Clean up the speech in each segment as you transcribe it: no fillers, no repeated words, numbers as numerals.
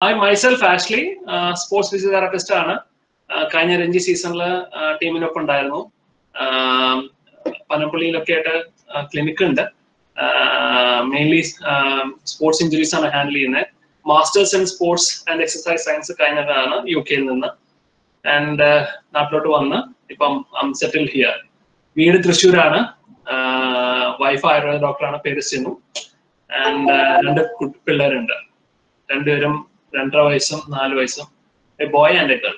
I myself actually sports physiotherapist ആണ്. കഴിഞ്ഞ രഞ്ജി സീസണിൽ ടീമിനൊപ്പം ഉണ്ടായിരുന്നു. പനപ്പള്ളിയിലൊക്കെ ആയിട്ട് ക്ലിനിക് ഉണ്ട്. മെയിൻലി സ്പോർട്സ് ഇഞ്ചുറീസ് ആണ് ഹാൻഡിൽ ചെയ്യുന്നത്. Masters in sports and exercise science കഴിഞ്ഞതാണ് UK നിന്ന്. ആൻഡ് നാട്ടിലോട്ട് വന്ന് ഇപ്പം സെറ്റിൽ ഹിയർ. വീട് തൃശ്ശൂരാണ്. വൈഫ് ആയുർവേദ ഡോക്ടറാണ്, പേര് സിനു. ആൻഡ് 2 പിള്ളേരുണ്ട്. രണ്ടുപേരും 2.5 വയസ്സും 4 വയസ്സും. A boy and A girl.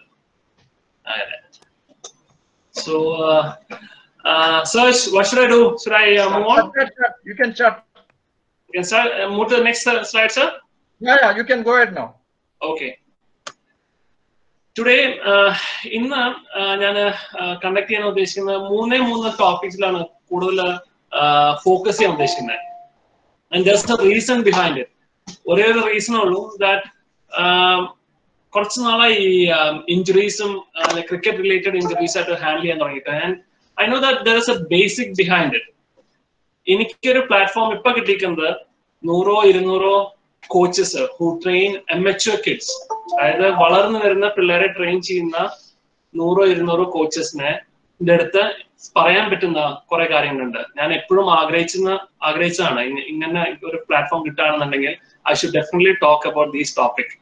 So, Serge, what should I do? Should I move on? You can start. You can start. Move to the next slide, sir. Yeah, you can go ahead now. Okay. Today, ഇന്ന് ഞാൻ conduct ചെയ്യാൻ ഉദ്ദേശിക്കുന്നത് 3 ടോപ്പിക്സിലാണ് കൂടുതൽ focus ചെയ്യാൻ ഉദ്ദേശിക്കുന്നത്. And there's a reason behind it. ഒരേ ഒരു reason ഉള്ളൂ, ദാറ്റ് കുറച്ച് നാളായി ഈ ഇഞ്ചുറീസും ക്രിക്കറ്റ് റിലേറ്റഡ് ഇഞ്ചുറീസ് ആയിട്ട് ഹാൻഡിൽ ചെയ്യാൻ തുടങ്ങിയിട്ട്. And I know that there is A basic behind it. എനിക്കൊരു പ്ലാറ്റ്ഫോം ഇപ്പൊ കിട്ടിയിരിക്കുന്നത് 100-200 coaches who train amateur kids, അതായത് വളർന്നു വരുന്ന പിള്ളേരെ ട്രെയിൻ ചെയ്യുന്ന 100-200 കോച്ചസിനെ അടുത്ത് പറയാൻ പറ്റുന്ന കുറെ കാര്യങ്ങളുണ്ട്. ഞാൻ എപ്പോഴും ആഗ്രഹിച്ചതാണ് ഇങ്ങനെ ഒരു പ്ലാറ്റ്ഫോം കിട്ടുകയാണെന്നുണ്ടെങ്കിൽ I should definitely talk about these topic.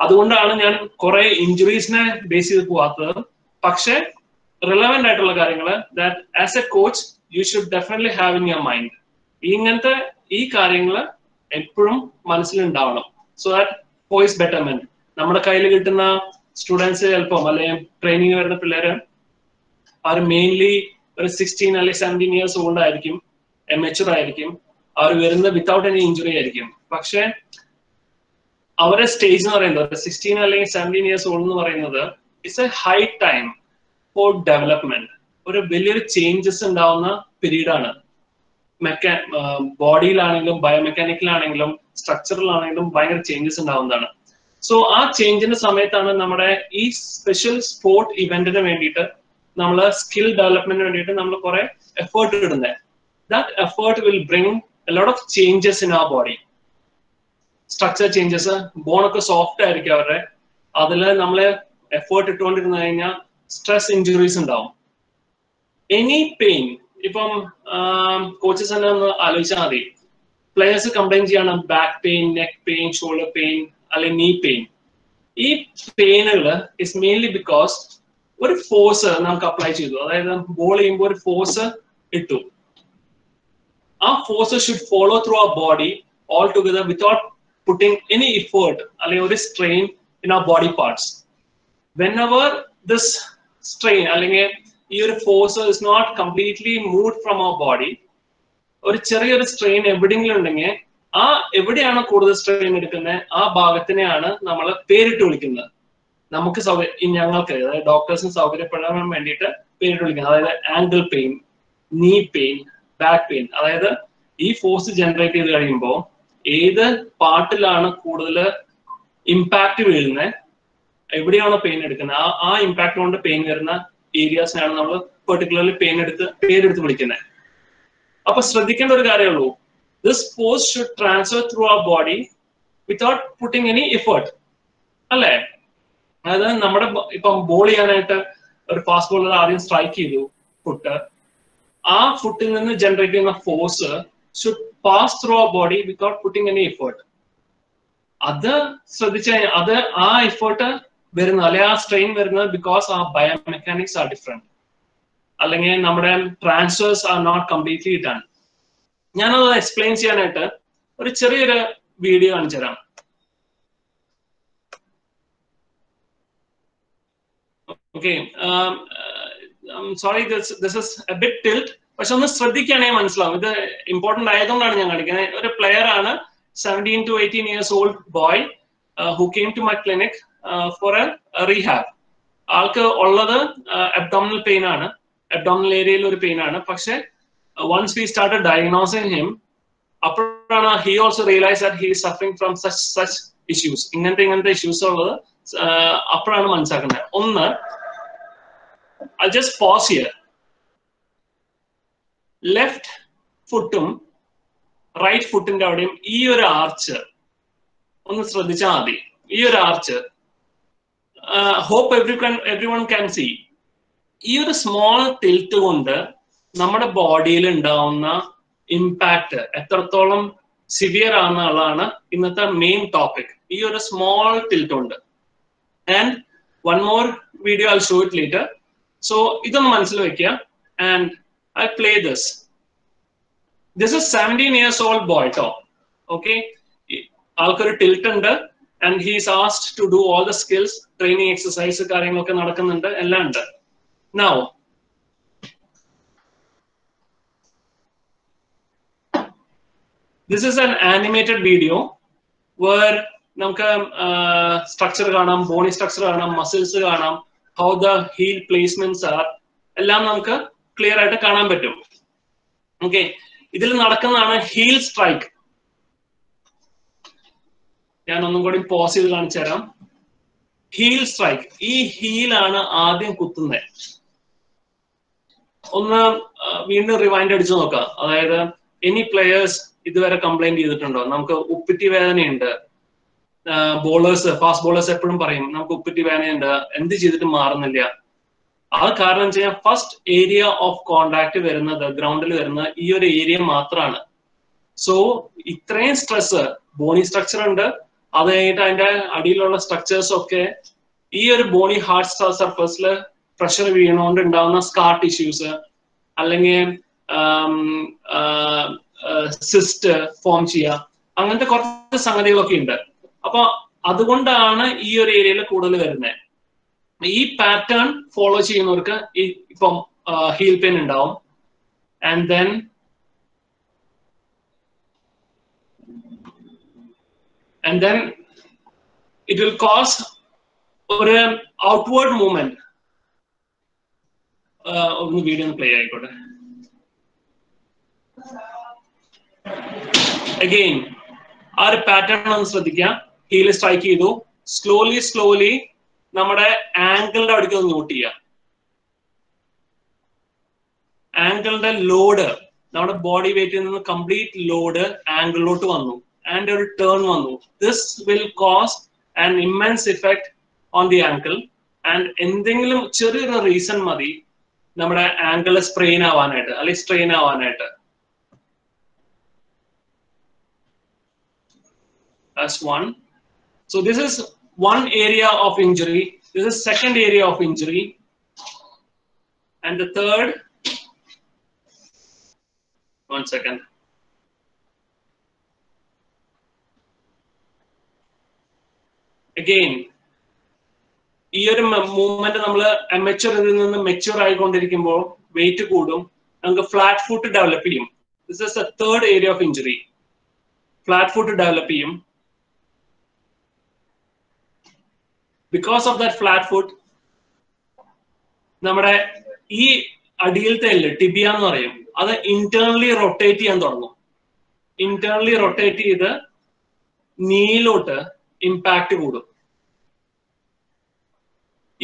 അതുകൊണ്ടാണ് ഞാൻ കുറെ ഇഞ്ചുറീസിനെ ബേസ് ചെയ്ത് പോവാത്തത്. പക്ഷെ റിലവന്റ് ആയിട്ടുള്ള കാര്യങ്ങൾ that as a coach you should definitely have in your mind. ഇങ്ങനത്തെ ഈ കാര്യങ്ങൾ എപ്പോഴും മനസ്സിലുണ്ടാവണം. So that for his betterment. നമ്മുടെ കയ്യിൽ കിട്ടുന്ന സ്റ്റുഡൻസ് ചിലപ്പം അല്ലെങ്കിൽ ട്രെയിനിങ് വരുന്ന പിള്ളേര് അവർ മെയിൻലി ഒരു 16 അല്ലെങ്കിൽ 17 ഇയേഴ്സ് ഓൾഡ് ആയിരിക്കും, amateur ആയിരിക്കും. അവർ വരുന്നത് വിത്തൗട്ട് എനി ഇഞ്ചുറി ആയിരിക്കും. പക്ഷെ അവരുടെ സ്റ്റേജ് എന്ന് പറയുന്നത് 16 അല്ലെങ്കിൽ 17 ഇയേഴ്സ് ഓൾഡ് എന്ന് പറയുന്നത് it's A high time for development. ഒരു വലിയൊരു ചേഞ്ചസ് ഉണ്ടാവുന്ന പീരീഡ് ആണ്. ബോഡിയിലാണെങ്കിലും ബയോമെക്കാനിക്കലാണെങ്കിലും സ്ട്രക്ചറിലാണെങ്കിലും ഭയങ്കര ചേഞ്ചസ് ഉണ്ടാവുന്നതാണ്. സോ ആ ചേഞ്ചിന്റെ സമയത്താണ് നമ്മുടെ ഈ സ്പെഷ്യൽ സ്പോർട്ട് ഇവന്റിന് വേണ്ടിയിട്ട് നമ്മൾ സ്കിൽ ഡെവലപ്മെന്റിന് വേണ്ടിയിട്ട് നമ്മൾ കുറെ എഫേർട്ട് ഇടുന്നത്. That effort will bring a lot of changes in our body. Structure changes, ബോണൊക്കെ സോഫ്റ്റ് ആയിരിക്കും അവരുടെ. അതിൽ നമ്മൾ എഫേർട്ട് ഇട്ടുകൊണ്ടിരുന്നു കഴിഞ്ഞാൽ സ്ട്രെസ് ഇഞ്ചുറീസ് ഉണ്ടാവും. എനി പെയിൻ, ഇപ്പം കോച്ചസ് തന്നെ ഒന്ന് ആലോചിച്ചാൽ മതി. പ്ലേയേഴ്സ് കംപ്ലൈൻ ചെയ്യാണ് back pain, neck pain, shoulder pain അല്ലെങ്കിൽ നീ പെയിൻ. ഈ പെയിനുകൾ ഇസ് മെയിൻലി ബിക്കോസ് ഒരു ഫോഴ്സ് നമുക്ക് അപ്ലൈ ചെയ്തു. അതായത് ബോൾ ചെയ്യുമ്പോൾ ഒരു ഫോഴ്സ് ഇട്ടു. ആ force should follow through our body all together without putting any effort അല്ലെങ്കിൽ ഒരു strain in our body parts. Whenever this strain അല്ലെങ്കിൽ ഈ ഒരു force is not completely moved from our body, ഒരു ചെറിയൊരു സ്ട്രെയിൻ എവിടെയെങ്കിലും ഉണ്ടെങ്കിൽ ആ എവിടെയാണ് കൂടുതൽ സ്ട്രെയിൻ എടുക്കുന്നത് ആ ഭാഗത്തിനെയാണ് നമ്മൾ പേരിട്ട് വിളിക്കുന്നത്. നമുക്ക് ഞങ്ങൾക്ക് അതായത് ഡോക്ടേഴ്സിന് സൗകര്യപ്പെടാൻ വേണ്ടിയിട്ട് പേരിട്ട് വിളിക്കുന്നത്. അതായത് ആംഗിൾ പെയിൻ, നീ പെയിൻ, ബാക്ക് പെയിൻ. അതായത് ഈ ഫോഴ്സ് ജനറേറ്റ് ചെയ്ത് കഴിയുമ്പോൾ ഏത് പാർട്ടിലാണ് കൂടുതൽ ഇമ്പാക്ട് വീഴുന്നത്, എവിടെയാണോ പെയിൻ എടുക്കുന്നത് ആ ഇമ്പാക്ട് കൊണ്ട് പെയിൻ വരുന്ന ഏരിയാസിനാണ് നമ്മൾ പെർട്ടിക്കുലർലി പേരെടുത്ത് വിളിക്കുന്നത്. അപ്പൊ ശ്രദ്ധിക്കേണ്ട ഒരു കാര്യമുള്ളൂ, this force should transfer through our body without putting any effort. അല്ലേ? അതായത് നമ്മുടെ ഇപ്പം ബോൾ ചെയ്യാനായിട്ട് ഒരു ഫാസ്റ്റ് ബോളർ ആദ്യം സ്ട്രൈക്ക് ചെയ്തു ഫുട്ട്. ആ ഫുട്ടിൽ നിന്ന് ജനറേറ്റ് ചെയ്യുന്ന force should pass through our body without putting any effort. അത് ശ്രദ്ധിച്ചു കഴിഞ്ഞാൽ അത് ആ എഫേർട്ട് വരുന്നത് അല്ലെ ആ സ്ട്രെയിൻ വരുന്നത് ബിക്കോസ് ആ ബയോമെക്കാനിക്സ് ആർ ഡിഫറെന്റ്, അല്ലെങ്കിൽ നമ്മുടെ transfers are not completely done. ഞാനത് എക്സ്പ്ലെയിൻ ചെയ്യാനായിട്ട് ഒരു ചെറിയൊരു വീഡിയോ കാണിച്ചു തരാം. Okay, I'm sorry, this is a bit tilt. പക്ഷെ ഒന്ന് ശ്രദ്ധിക്കുകയാണെങ്കിൽ മനസ്സിലാവും. ഇത് ഇമ്പോർട്ടന്റ് ആയതുകൊണ്ടാണ് ഞാൻ കാണിക്കുന്നത്. ഒരു പ്ലെയർ ആണ്, 17 to 18 years old boy who came to my clinic for a rehab. ആൾക്ക് ഉള്ളത് അബ്ഡോമിനൽ പെയിൻ ആണ്, അബ്ഡോമിനൽ ഏരിയയിൽ ഒരു പെയിൻ ആണ്. പക്ഷെ once we started diagnosing him, അപ്പോഴാണ് he also realized that he is suffering from such issues. ഇങ്ങനത്തെ issues ഉള്ളത് അപ്പോഴാണ് മനസ്സിലാക്കുന്നത്. ഒന്ന്, I'll just pause here. Left ഫുട്ടും റൈറ്റ് ഫുട്ടിന്റെ അവിടെയും ഈ ഒരു ആർച്ച് ഒന്ന് ശ്രദ്ധിച്ചാൽ മതി. ഈ ഒരു arch hope everyone can see. ഈ ഒരു സ്മോൾ ടിൽറ്റ് കൊണ്ട് നമ്മുടെ ബോഡിയിൽ ഉണ്ടാവുന്ന ഇമ്പാക്ട് എത്രത്തോളം സിവിയർ ആണെന്നുള്ളതാണ് ഇന്നത്തെ മെയിൻ ടോപ്പിക്. ഈ ഒരു സ്മോൾ ടിൽറ്റ് ഉണ്ട്. And one more video I show it later. So ഇതൊന്ന് മനസ്സിൽ വെക്കുക. And I play this. This is 17 years old boy ട്ടോ. ഓക്കെ, ആൾക്കൊരു ടിൽറ്റ് ഉണ്ട്. And he is asked to do all the skills, training exercise, കാര്യങ്ങളൊക്കെ നടക്കുന്നുണ്ട്, എല്ലാം ഉണ്ട്. Now, this is an animated video where നമുക്ക് സ്ട്രക്ചർ കാണാം, ബോണി സ്ട്രക്ചർ കാണാം, മസിൽസ് കാണാം, how the heel placements are, എല്ലാം നമുക്ക് ക്ലിയർ ആയിട്ട് കാണാൻ പറ്റും. ഓക്കെ, ഇതിൽ നടക്കുന്നതാണ് ഹീൽ സ്ട്രൈക്ക്. ഞാൻ ഒന്നും കൂടി പോസ് ചെയ്ത് കാണിച്ചു തരാം. Heel strike. ഈ ഹീലാണ് ആദ്യം കുത്തുന്നത്. ഒന്ന് വീണ്ടും റിവൈൻഡ് അടിച്ചു നോക്കാം. അതായത് എനി പ്ലെയേഴ്സ് ഇതുവരെ കംപ്ലൈന്റ് ചെയ്തിട്ടുണ്ടോ? നമുക്ക് ഉപ്പിറ്റി വേദനയുണ്ട്. ബോളേഴ്സ്, ഫാസ്റ്റ് ബോളേഴ്സ് എപ്പോഴും പറയും നമുക്ക് ഉപ്പിറ്റി വേദനയുണ്ട്, എന്ത് ചെയ്തിട്ടും മാറുന്നില്ല. അത് കാരണം വെച്ച് കഴിഞ്ഞാൽ ഫസ്റ്റ് ഏരിയ ഓഫ് കോണ്ടാക്ട് വരുന്നത്, ഗ്രൗണ്ടിൽ വരുന്നത് ഈ ഒരു ഏരിയ മാത്രമാണ്. സോ ഇത്രയും സ്ട്രെസ്, ബോണി സ്ട്രക്ചർ ഉണ്ട്, അത് കഴിഞ്ഞിട്ട് അതിന്റെ അടിയിലുള്ള സ്ട്രക്ചേഴ്സ് ഒക്കെ ഈ ഒരു ബോണി ഹാർഡ് സർഫസിൽ പ്രഷർ വീണുകൊണ്ട് ഉണ്ടാവുന്ന സ്കാർ ടിഷ്യൂസ്, അല്ലെങ്കിൽ സിസ്റ്റ് ഫോം ചെയ്യുക, അങ്ങനത്തെ കുറച്ച് സംഗതികളൊക്കെ ഉണ്ട്. അപ്പൊ അതുകൊണ്ടാണ് ഈ ഒരു ഏരിയയിൽ കൂടുതൽ വരുന്നത്. ഈ പാറ്റേൺ ഫോളോ ചെയ്യുന്നവർക്ക് ഇപ്പം ഹീൽ പെയിൻ ഉണ്ടാവും. And then it will cause ഒരു ഔട്ട്വേർഡ് മൂവ്മെന്റ്. ഒന്ന് വീഡിയോ പ്ലേ ആയിക്കോട്ടെ. അഗെയിൻ ആ ഒരു പാറ്റേൺ ഒന്ന് ശ്രദ്ധിക്കാം. ഹീൽ സ്ട്രൈക്ക് ചെയ്തു, സ്ലോലി നമ്മുടെ ആംഗിളിന്റെ അവിടേക്ക് ഒന്ന് നോട്ട് ചെയ്യുക. ആംഗിളിന്റെ ലോഡ്, നമ്മുടെ ബോഡി വെയിറ്റിൽ നിന്ന് കംപ്ലീറ്റ് ലോഡ് ആംഗിളിലോട്ട് വന്നു. ആൻഡ് ഒരു ടേൺ വന്നു. This will cause an immense effect on the ankle. And എന്തെങ്കിലും ചെറിയൊരു റീസൺ മതി നമ്മുടെ ആങ്കിൾ സ്ട്രെയിൻ ആവാനായിട്ട് അല്ലെങ്കിൽ സ്ട്രെയിൻ ആവാനായിട്ട്. That's one. So this is one area of injury. This is second area of injury. And the third, one second. Again, ഈ ഒരു movement നമ്മൾ അമച്വറിൽ നിന്ന് മെച്യൂർ ആയിക്കൊണ്ടിരിക്കുമ്പോൾ വെയിറ്റ് കൂടും, നമുക്ക് ഫ്ലാറ്റ് ഫുട്ട് ഡെവലപ്പ് ചെയ്യും. This is the third area of injury. Flat foot develop ചെയ്യും. Because of that flat foot നമ്മുടെ ഈ അടിയിലത്തെ ടിബിയ എന്ന് പറയും, അത് ഇന്റേണലി റൊട്ടേറ്റ് ചെയ്യാൻ തുടങ്ങും. ഇന്റേണലി റൊട്ടേറ്റ് ചെയ്ത് നീലോട്ട് ഇമ്പാക്ട് കൂടും.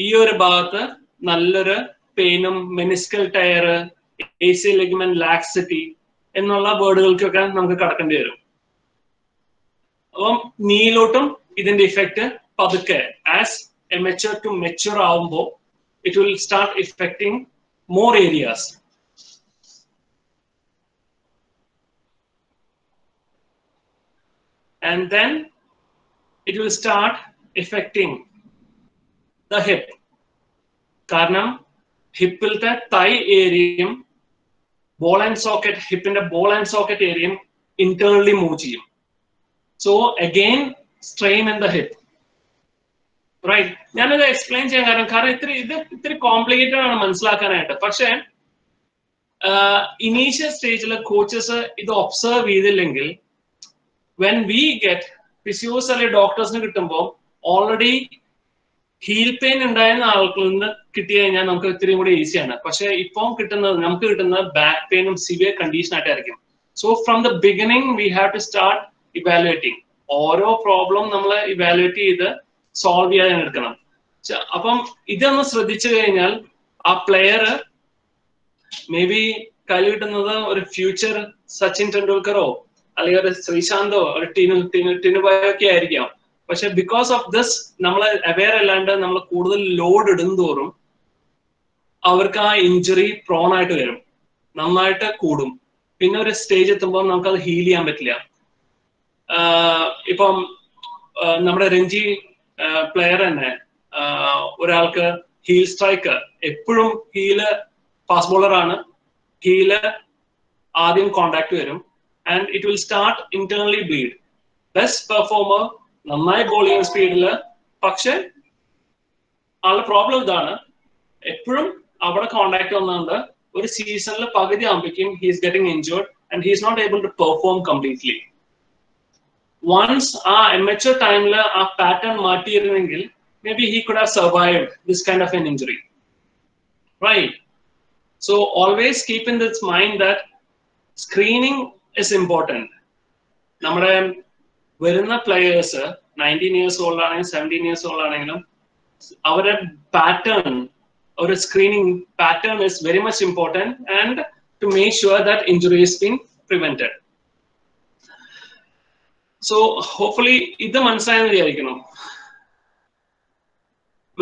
ഈ ഒരു ഭാഗത്ത് നല്ലൊരു പെയിനും, meniscal tear, AC ligament laxity എന്നുള്ള വേർഡുകൾക്കൊക്കെ നമുക്ക് കടക്കേണ്ടി വരും. അപ്പം നീലോട്ടും ഇതിന്റെ ഇഫക്റ്റ് പതുക്കെ ആസ് എമച്വർ ടു മെച്യൂർ ആവുമ്പോൾ it will start effecting more areas. And then it will start affecting the hip. കാരണം ഹിപ്പിലത്തെ തൈ ഏരിയയും ബോൾ ആൻഡ് സോക്കറ്റ്, ഹിപ്പിന്റെ ബോൾ ആൻഡ് സോക്കറ്റ് ഏരിയയും ഇന്റേണലി മൂവ് ചെയ്യും. So again strain in the hip. Right, ഞാനിത് explain ചെയ്യാൻ കാരണം ഇത്തിരി കോംപ്ലിക്കേറ്റഡ് ആണ് മനസ്സിലാക്കാനായിട്ട്. പക്ഷെ ഇനീഷ്യൽ സ്റ്റേജിൽ കോച്ചസ് ഇത് ഒബ്സർവ് ചെയ്തില്ലെങ്കിൽ when we get ഫിസിയോസ് അല്ലെങ്കിൽ ഡോക്ടേഴ്സിന് കിട്ടുമ്പോൾ ഓൾറെഡി ഹീൽ പെയിൻ ഉണ്ടായിരുന്ന ആൾക്കിൽ നിന്ന് കിട്ടി കഴിഞ്ഞാൽ നമുക്ക് ഇത്തിരിയും കൂടി ഈസിയാണ്. പക്ഷെ ഇപ്പം നമുക്ക് കിട്ടുന്നത് ബാക്ക് പെയിനും സിവിയർ കണ്ടീഷൻ ആയിട്ടായിരിക്കും. So from the beginning we have to start evaluating. ഓരോ പ്രോബ്ലം നമ്മൾ ഇവാലുവേറ്റ് ചെയ്ത് സോൾവ് ചെയ്യാൻ എടുക്കണം. അപ്പം ഇതൊന്ന് ശ്രദ്ധിച്ചു കഴിഞ്ഞാൽ ആ പ്ലെയർ മേ ബി കയ്യിൽ കിട്ടുന്നത് ഒരു ഫ്യൂച്ചർ സച്ചിൻ ടെണ്ടുൽക്കറോ അല്ലെങ്കിൽ ഒരു ശ്രീശാന്തോ ഒരു ടിനുബായോ ഒക്കെ ആയിരിക്കാം. പക്ഷെ ബിക്കോസ് ഓഫ് ദിസ് നമ്മൾ അവെയർ അല്ലാണ്ട് നമ്മൾ കൂടുതൽ ലോഡ് ഇടുന്തോറും അവർക്ക് ആ ഇഞ്ചുറി പ്രോൺ ആയിട്ട് വരും, നന്നായിട്ട് കൂടും. പിന്നെ ഒരു സ്റ്റേജ് എത്തുമ്പോൾ നമുക്ക് അത് ഹീൽ ചെയ്യാൻ പറ്റില്ല. ഇപ്പം നമ്മുടെ രഞ്ജി പ്ലെയർ തന്നെ ഒരാൾക്ക് ഹീൽ സ്ട്രൈക്ക് എപ്പോഴും ഹീല് ഫാസ്റ്റ് ബോളർ ആണ്, ഹീല് ആദ്യം കോണ്ടാക്ട് വരും and it will start internally bleed. Best performer, നന്നായി ബോൾ ചെയ്യുന്ന സ്പീഡില്, പക്ഷെ ആളുടെ പ്രോബ്ലം ഇതാണ്, എപ്പോഴും അവിടെ കോണ്ടാക്ട് വന്നുകൊണ്ട് ഒരു സീസണിൽ പകുതി ആകുമ്പോഴേക്കും he is getting injured and he is not able to perform completely. Once ആ amateur ടൈമിൽ ആ പാറ്റേൺ മാറ്റിയിരുന്നെങ്കിൽ maybe he could have survived this kind of an injury, right? So always keep in this mind that screening is important. നമ്മുടെ വരുന്ന players 19 years old ആണെങ്കിലും 17 years old ആണെങ്കിലും അവരുടെ pattern, ഒരു screening pattern is very much important and to make sure that injury is been prevented. So hopefully ഇത് മനസ്സിലായെന്ന് വിചാരിക്കണം.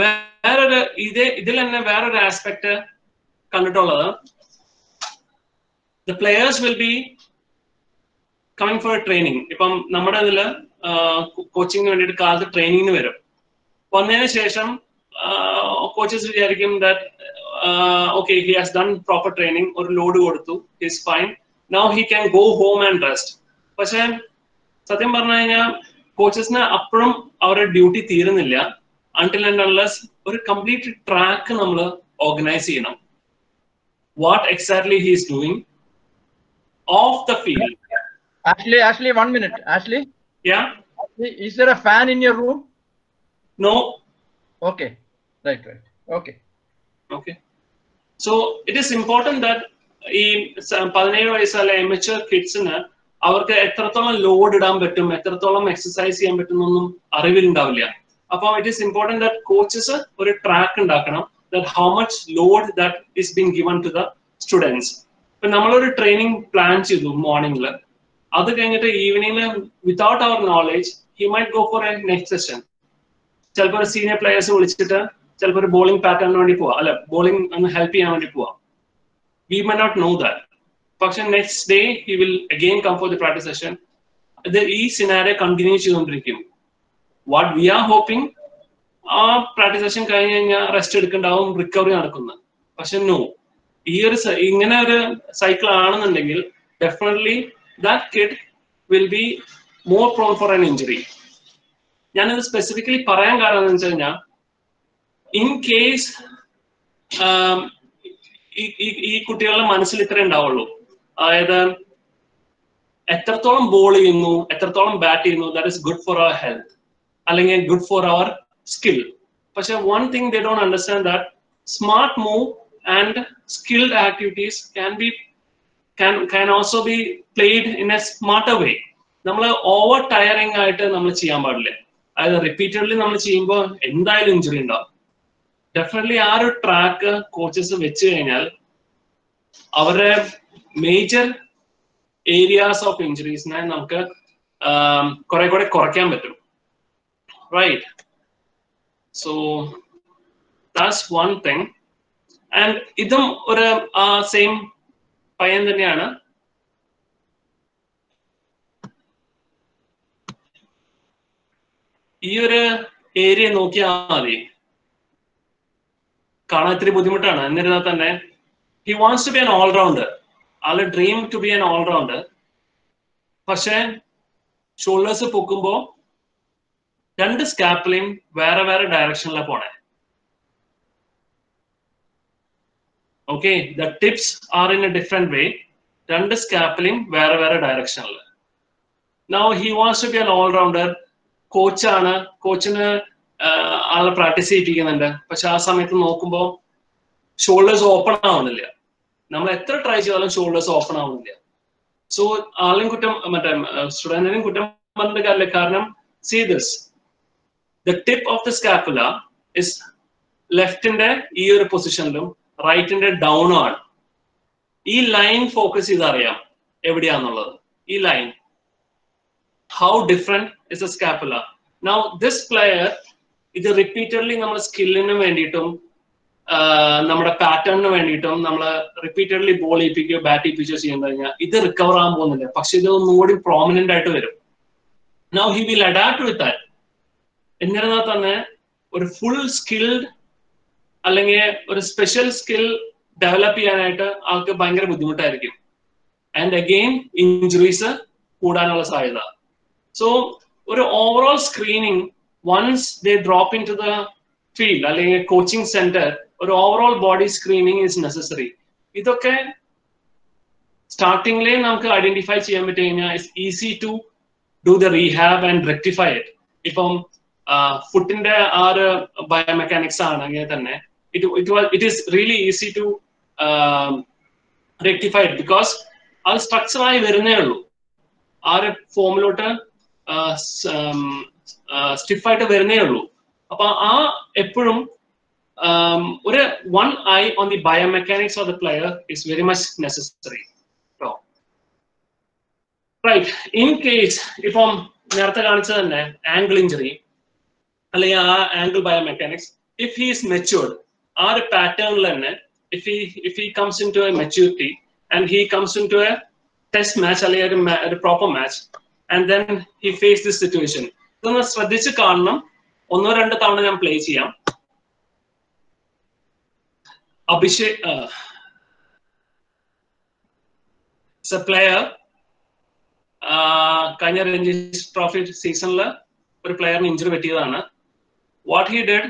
വേറൊരു ഇതിൽ തന്നെ വേറൊരു ആസ്പെക്ട് കണ്ടിട്ടുള്ളത്, the players will be coming for a training. ഇപ്പം നമ്മുടെ ഇതില് കോച്ചിങ്ങിന് വേണ്ടിയിട്ട് കാലത്ത് ട്രെയിനിങ്ങിന് വരും. വന്നതിന് ശേഷം കോച്ചസ് വിചാരിക്കും that okay, he has done proper training, ഒരു ലോഡ് കൊടുത്തു, he is fine, now he can go home and rest. പക്ഷെ സത്യം പറഞ്ഞു കഴിഞ്ഞാൽ കോച്ചസിന് അപ്പോഴും അവരുടെ ഡ്യൂട്ടി തീരുന്നില്ല until and unless ഒരു കംപ്ലീറ്റ് ട്രാക്ക് നമ്മൾ ഓർഗനൈസ് ചെയ്യണം. What exactly he is doing off the field. Ashley, 1 minute. Ashley? Yeah? Is there a fan in your room? No. Okay. Right. Okay. So it is important that ഈ 17 വയസ്സുള്ള amateur kidsന് അവർക്ക് എത്രത്തോളം load ഇടാൻ പറ്റും, എത്രത്തോളം exercise ചെയ്യാൻ പറ്റുന്നൊന്നും അറിവിലുണ്ടാവില്ല. അപ്പോൾ it is important that coaches ഒരു ട്രാക്ക് ഉണ്ടാക്കണം, that how much load that is being given to the students. ഇപ്പൊ നമ്മളൊരു ട്രെയിനിങ് പ്ലാൻ ചെയ്തു മോർണിംഗിൽ, അത് കഴിഞ്ഞിട്ട് ഈവനിങ്ങിൽ without our knowledge he might go for a next session. ചിലപ്പോൾ ഒരു സീനിയർ പ്ലെയേഴ്സ് വിളിച്ചിട്ട് ചിലപ്പോൾ ഒരു ബോളിംഗ് പാറ്റേണിന് വേണ്ടി പോവാം, അല്ല ബോളിംഗ് ഒന്ന് ഹെൽപ്പ് ചെയ്യാൻ വേണ്ടി പോവാം. We may not know that. പക്ഷെ next day he will again come for the practice session. ഇത് ഈ സിനാരിയോ കണ്ടിന്യൂ ചെയ്തുകൊണ്ടിരിക്കും. വാട്ട് വി ആർ ഹോപ്പിംഗ്, ആ പ്രാക്ടീസ് സെഷൻ കഴിഞ്ഞ് കഴിഞ്ഞാൽ റെസ്റ്റ് എടുക്കണ്ടാവും, റിക്കവറി നടക്കുന്നത്. പക്ഷെ നോ, ഈ ഒരു ഇങ്ങനെ ഒരു സൈക്കിൾ ആണെന്നുണ്ടെങ്കിൽ definitely that kid will be more prawn for an injury. ഞാനിത് സ്പെസിഫിക്കലി പറയാൻ കാരണം എന്ന് വെച്ച് കഴിഞ്ഞാൽ ഇൻ കേസ് ഈ കുട്ടികളുടെ മനസ്സിൽ ഇത്രേ ഉണ്ടാവുള്ളൂ, അതായത് എത്രത്തോളം ബോൾ ചെയ്യുന്നു, എത്രത്തോളം ബാറ്റ് ചെയ്യുന്നു, that is good for our health അല്ലെങ്കിൽ good for our skill. But one thing they don't understand, that smart move and skilled activities can also be played in a smarter way. നമ്മൾ over tiring ആയിട്ട് നമ്മൾ ചെയ്യാൻ പാടില്ല. അതായത് repeatedly നമ്മൾ ചെയ്യുമ്പോൾ എന്തായാലും ഇഞ്ചുറി ഉണ്ടാവും. ഡെഫിനറ്റ്ലി ആ ഒരു ട്രാക്ക് കോച്ചസ് വെച്ച് കഴിഞ്ഞാൽ അവരുടെ മേജർ ഏരിയാസ് ഓഫ് ഇഞ്ചുറീസിനെ നമുക്ക് കുറെ കൂടെ കുറയ്ക്കാൻ പറ്റും, right? So that's one thing. And ഇതും ഒരു സെയിം പയ്യൻ തന്നെയാണ്. ഈ ഒരു ഏരിയ നോക്കിയാൽ മതി, കാണാൻ ഇത്തിരി ബുദ്ധിമുട്ടാണ്. എന്നിരുന്നാൽ തന്നെ he wants to be an all-rounder. ആള് dream to B an all-rounder. പക്ഷെ ഷോൾഡേഴ്സ് പൊക്കുമ്പോ രണ്ട് സ്കാപ്പിലും വേറെ വേറെ ഡയറക്ഷനിലാണ് പോണേ. Okay, the tips are in a different way. രണ്ട് സ്കാപ്പിലും വേറെ വേറെ ഡയറക്ഷനിൽ. Now he wants to be an allrounder. കോച്ചാണ്, കോച്ചിന് ആളെ പ്രാക്ടീസ് ചെയ്യിപ്പിക്കുന്നുണ്ട്. പക്ഷെ ആ സമയത്ത് നോക്കുമ്പോൾ ഷോൾഡേഴ്സ് ഓപ്പൺ ആവുന്നില്ല. നമ്മൾ എത്ര ട്രൈ ചെയ്താലും ഷോൾഡേഴ്സ് ഓപ്പൺ ആവുന്നില്ല. സോ ആളിനും കുറ്റം, മറ്റേ സ്റ്റുഡന്റിനും കുറ്റം പറഞ്ഞിട്ട് കാര്യമില്ല. കാരണം see this, the tip of the scapula is left in the ഈ ഒരു പൊസിഷനിലും റൈറ്റിന്റെ ഡൗണും ആണ്. ഈ ലൈൻ ഫോക്കസ് ചെയ്ത് അറിയാം എവിടെയാന്നുള്ളത്. ഈ line, how different is the scapula. Now this player, ഇത് റിപ്പീറ്റഡ്ലി നമ്മൾ സ്കില്ലിന് വേണ്ടിയിട്ടും നമ്മുടെ പാറ്റേണിന് വേണ്ടിയിട്ടും നമ്മൾ റിപ്പീറ്റഡ്ലി ബോൾ ചെയ്യിപ്പിക്കുകയോ ബാറ്റ് ചെയ്യിപ്പിക്കുകയോ ചെയ്യുന്ന കഴിഞ്ഞാൽ ഇത് റിക്കവർ ആകാൻ പോകുന്നില്ല. പക്ഷെ ഇത് ഒന്നുകൂടി പ്രോമിനന്റ് ആയിട്ട് വരും. Now he will adapt with that. എന്നിരുന്നാൽ തന്നെ ഒരു ഫുൾ സ്കിൽഡ് അല്ലെങ്കിൽ ഒരു സ്പെഷ്യൽ സ്കിൽ ഡെവലപ്പ് ചെയ്യാനായിട്ട് ആൾക്ക് ഭയങ്കര ബുദ്ധിമുട്ടായിരിക്കും. ആൻഡ് അഗെയിൻ ഇഞ്ചുറീസ് കൂടാനുള്ള സാധ്യത. സോ ഒരു overall screening once they drop into the field അല്ലെങ്കിൽ കോച്ചിങ് സെന്റർ, ഒരു overall body screening is necessary. ഇതൊക്കെ സ്റ്റാർട്ടിംഗിലേ നമുക്ക് ഐഡന്റിഫൈ ചെയ്യാൻ പറ്റി കഴിഞ്ഞാൽ it's easy to do the rehab and rectify it. ഇപ്പം ഫുട്ടിന്റെ ആ ഒരു ബയോമെക്കാനിക്സ് ആണെങ്കിൽ തന്നെ it is really easy to rectify it because അത് സ്ട്രക്ചർ ആയി വരുന്നേ ഉള്ളൂ. ആ ഒരു ഫോമിലോട്ട് സ്റ്റിഫായിട്ട് വരുന്നേ ഉള്ളൂ. അപ്പൊ ആ എപ്പോഴും ഒരു one eye on the biomechanics of the player is very much necessary. Right. In case ഇപ്പം നേരത്തെ കാണിച്ചത് തന്നെ ആംഗിൾ ഇഞ്ചറി അല്ലെങ്കിൽ ആ ankle biomechanics, if he is matured, ആ ഒരു പാറ്റേണിൽ തന്നെ if he comes into a maturity and he comes into a test match അല്ലെങ്കിൽ ഒരു proper match and then he face this situation, ഇതൊന്ന് ശ്രദ്ധിച്ച് കാണണം. 1-2 തവണ ഞാൻ പ്ലേ ചെയ്യാം. Abhishek is A player. കഴിഞ്ഞ രഞ്ജി ട്രോഫി സീസണിൽ ഒരു പ്ലെയറിന് ഇഞ്ചുറി പറ്റിയതാണ്. What he did,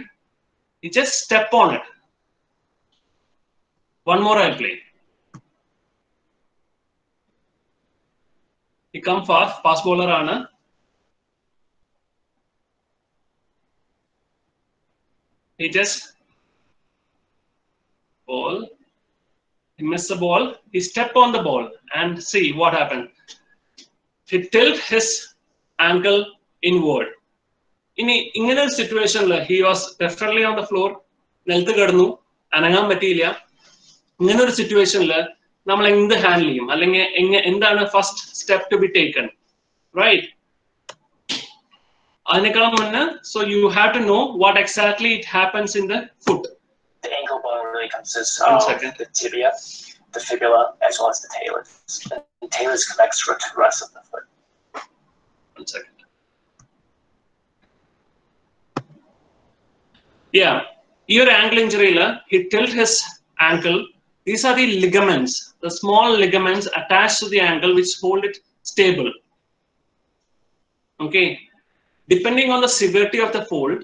he just stepped on it. One more I'll play. He come fast bowler aanu. He just ball. He missed the ball. He stepped on the ball and see what happened. He tilt his ankle inward. ഇനി ഇങ്ങനെ ഒരു സിറ്റുവേഷനിൽ he was definitely on the floor, നിലത്ത് കിടന്നു, അനങ്ങാൻ പറ്റിയില്ല. ഇങ്ങനെ ഒരു സിറ്റുവേഷനിൽ നമ്മൾ എന്ത് ഹാൻഡിൽ ചെയ്യും, അല്ലെങ്കിൽ എന്താണ് first step to be taken, right? അതിനേക്കാളും മുന്നേ so you have to know what exactly it happens in the foot. The ankle bone really consists of the tibia, the fibula, as well as the talus. The talus connects to the rest of the foot. 1 second. Yeah, your ankle injury, he tilt his ankle. These are the ligaments, the small ligaments attached to the ankle which hold it stable. Okay, depending on the severity of the fold,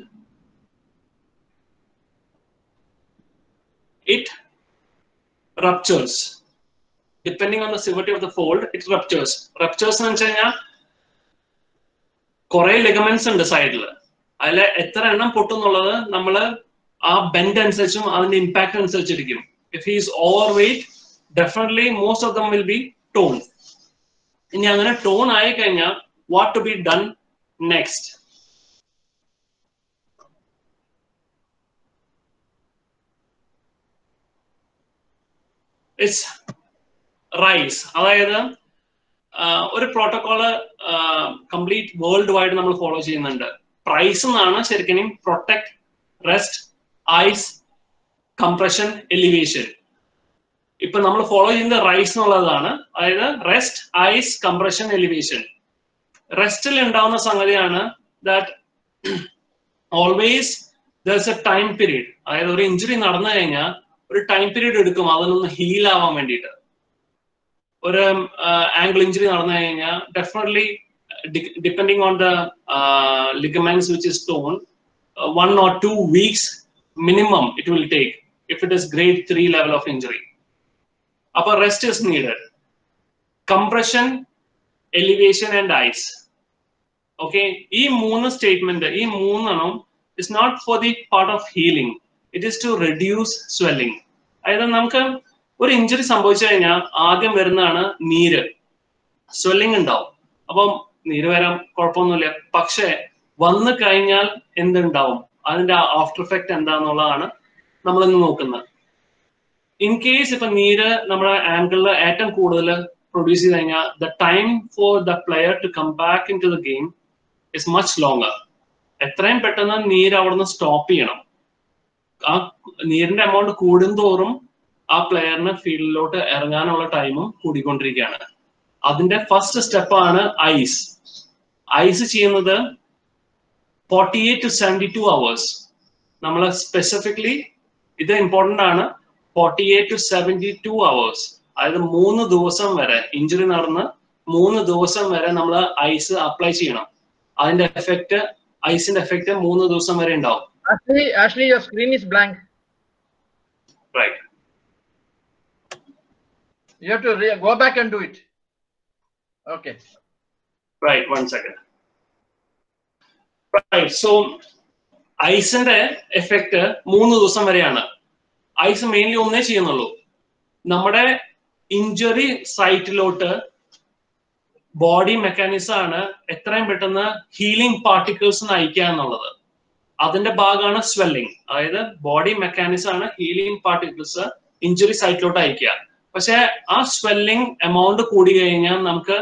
it ruptures. Depending on the severity of the fold, it ruptures. Ruptures എന്ന് വെച്ച് കഴിഞ്ഞാൽ കുറെ ligaments ഉണ്ട് സൈഡിൽ. അതിൽ എത്ര എണ്ണം പൊട്ടുന്നുള്ളത് നമ്മൾ ആ ബെൻഡ് അനുസരിച്ചും അതിന്റെ ഇമ്പാക്ട് അനുസരിച്ചിരിക്കും. If he is overweight, definitely most of them will be torn. ഇനി അങ്ങനെ ടോൺ ആയി കഴിഞ്ഞാൽ what to be done next? It's RISE. അതായത് ഒരു പ്രോട്ടോകോള് കംപ്ലീറ്റ് വേൾഡ് വൈഡ് നമ്മൾ ഫോളോ ചെയ്യുന്നുണ്ട്. പ്രൈസ് എന്നാണ് ശരിക്കും protect, rest, ice, compression, elevation. ഇപ്പൊ നമ്മൾ ഫോളോ ചെയ്യുന്നത് റൈസ് എന്നുള്ളതാണ്. അതായത് റെസ്റ്റ്, ഐസ്, കംപ്രഷൻ, എലിവേഷൻ. റെസ്റ്റിൽ ഉണ്ടാവുന്ന സംഗതിയാണ് that always there's a time period. അതായത് ഒരു ഇഞ്ചുറി നടന്നു കഴിഞ്ഞാൽ ഒരു ടൈം പീരീഡ് എടുക്കും അതിനൊന്ന് ഹീൽ ആവാൻ വേണ്ടിയിട്ട്. ഒരു ആംഗിൾ ഇഞ്ചുറി നടന്നു കഴിഞ്ഞാൽ definitely depending on the ligaments which is torn, 1 or 2 weeks minimum it will take if it is grade 3 level of injury. Upper rest is needed. Compression, elevation and ice. Okay, ee moonu statement, ee moonanum is not for the part of healing, it is to reduce swelling. അതായത് നമുക്ക് ഒരു injury സംഭവിച്ചു കഴിഞ്ഞാൽ ആദ്യം വരുന്നതാണ് നീര്, swelling ഉണ്ടാവും. അപ്പം നീര് വരാൻ കുഴപ്പമൊന്നുമില്ല. പക്ഷെ വന്നു കഴിഞ്ഞാൽ എന്തുണ്ടാവും, അതിന്റെ ആഫ്റ്റർ എഫക്ട് എന്താന്നുള്ളതാണ് നമ്മൾ ഇന്ന് നോക്കുന്നത്. ഇൻ കേസ് ഇപ്പൊ നീര് നമ്മുടെ ആംഗിളിൽ ഏറ്റവും കൂടുതൽ പ്രൊഡ്യൂസ് ചെയ്ത് കഴിഞ്ഞാൽ the time for the player to come back into the game is much longer. എത്രയും പെട്ടെന്ന് നീര് അവിടുന്ന് സ്റ്റോപ്പ് ചെയ്യണം. ആ നീരിന്റെ എമൗണ്ട് കൂടുന്തോറും ആ പ്ലെയറിന് ഫീൽഡിലോട്ട് ഇറങ്ങാനുള്ള ടൈമും കൂടിക്കൊണ്ടിരിക്കുകയാണ്. അതിന്റെ ഫസ്റ്റ് സ്റ്റെപ്പാണ് ഐസ്. ഐസ് ചെയ്യുന്നത് 48 to 72 hours. നമ്മൾ സ്പെസിഫിക്കലി ഇത് ഇമ്പോർട്ടന്റ് ആണ്. 48 to 72 hours, അതായത് 3 ദിവസം വരെ, ഇഞ്ചുറി നടന്ന് 3 ദിവസം വരെ നമ്മൾ ഐസ് അപ്ലൈ ചെയ്യണം. അതിന്റെ എഫക്ട്, ഐസിന്റെ എഫക്ട് 3 ദിവസം വരെ ഉണ്ടാവും. Ashley, your screen is blank. Right. You have to go back and do it. Okay. Right, 1 second. Right, so ഐസിന്റെ effect 3 ദിവസം വരെയാണ്. ഐസ് മെയിൻലി ഒന്നേ ചെയ്യുന്നുള്ളൂ, നമ്മുടെ ഇഞ്ചുറി സൈറ്റിലോട്ട് ബോഡി മെക്കാനിസം ആണ് എത്രയും പെട്ടെന്ന് ഹീലിംഗ് പാർട്ടിക്കിൾസ് അയക്കുക എന്നുള്ളത്. അതിന്റെ ഭാഗമാണ് സ്വെല്ലിംഗ്. അതായത് ബോഡി മെക്കാനിസം ആണ് ഹീലിംഗ് പാർട്ടിക്കിൾസ് ഇഞ്ചുറി സൈറ്റിലോട്ട് അയക്കുക. പക്ഷെ ആ സ്വെല്ലിംഗ് എമൗണ്ട് കൂടി കഴിഞ്ഞാൽ നമുക്ക്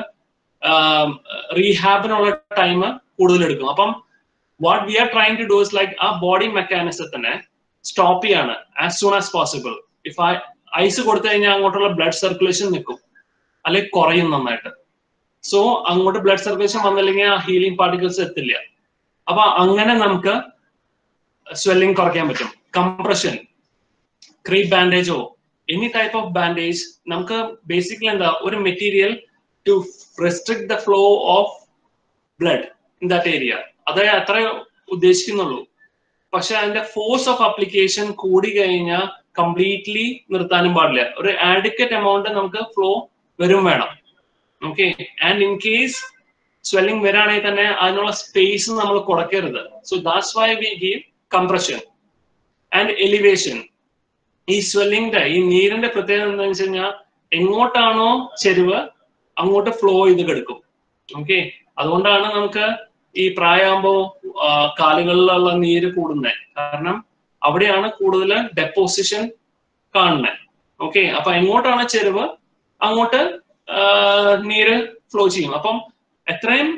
റീഹാബിനുള്ള ടൈം കൂടുതൽ എടുക്കും. അപ്പം what we are trying to do is like ആ ബോഡി മെക്കാനിസത്തിനെ സ്റ്റോപ്പ് ചെയ്യാണ് as soon as possible. If ice കൊടുത്തു കഴിഞ്ഞാൽ അങ്ങോട്ടുള്ള ബ്ലഡ് സർക്കുലേഷൻ നിൽക്കും, അല്ലെങ്കിൽ കുറയും നന്നായിട്ട്. സോ അങ്ങോട്ട് ബ്ലഡ് സർക്കുലേഷൻ വന്നില്ലെങ്കിൽ ആ ഹീലിംഗ് പാർട്ടിക്കിൾസ് എത്തില്ല. അപ്പൊ അങ്ങനെ നമുക്ക് സ്വെല്ലിംഗ് കുറയ്ക്കാൻ പറ്റും. കംപ്രഷൻ, ക്രീപ്പ് ബാൻഡേജോ എനി ടൈപ്പ് ഓഫ് ബാൻഡേജ്, നമുക്ക് ബേസിക്കലി എന്താ, ഒരു material to restrict the flow of blood in that area, അതേ അത്ര ഉദ്ദേശിക്കുന്നുള്ളൂ. പക്ഷെ അതിന്റെ ഫോഴ്സ് ഓഫ് അപ്ലിക്കേഷൻ കൂടി കഴിഞ്ഞാൽ കംപ്ലീറ്റ്ലി നിർത്താനും പാടില്ല. ഒരു ആഡിക്വറ്റ് എമൗണ്ട് നമുക്ക് ഫ്ലോ വരും വേണം. Okay, and in case swelling വരാണെങ്കിൽ തന്നെ അതിനുള്ള സ്പേസ് നമ്മൾ കൊടുക്കരുത്. So that's why we give compression and elevation. ഈ സ്വെല്ലിംഗിന്റെ, ഈ നീരിന്റെ പ്രത്യേകത എന്താണെന്ന് വെച്ച് കഴിഞ്ഞാൽ എങ്ങോട്ടാണോ ചെരിവ് അങ്ങോട്ട് ഫ്ലോ ചെയ്ത് കിടക്കും. ഓക്കെ, അതുകൊണ്ടാണ് നമുക്ക് ഈ പ്രായമാകുമ്പോ കാലുകളിലുള്ള നീര് കൂടുന്നത്. കാരണം അവിടെയാണ് കൂടുതൽ ഡെപ്പോസിഷൻ കാണുന്നത്. ഓക്കെ, അപ്പൊ എങ്ങോട്ടാണ് ചെരിവ് അങ്ങോട്ട് നീര് ഫ്ലോ ചെയ്യും. അപ്പം എത്രയും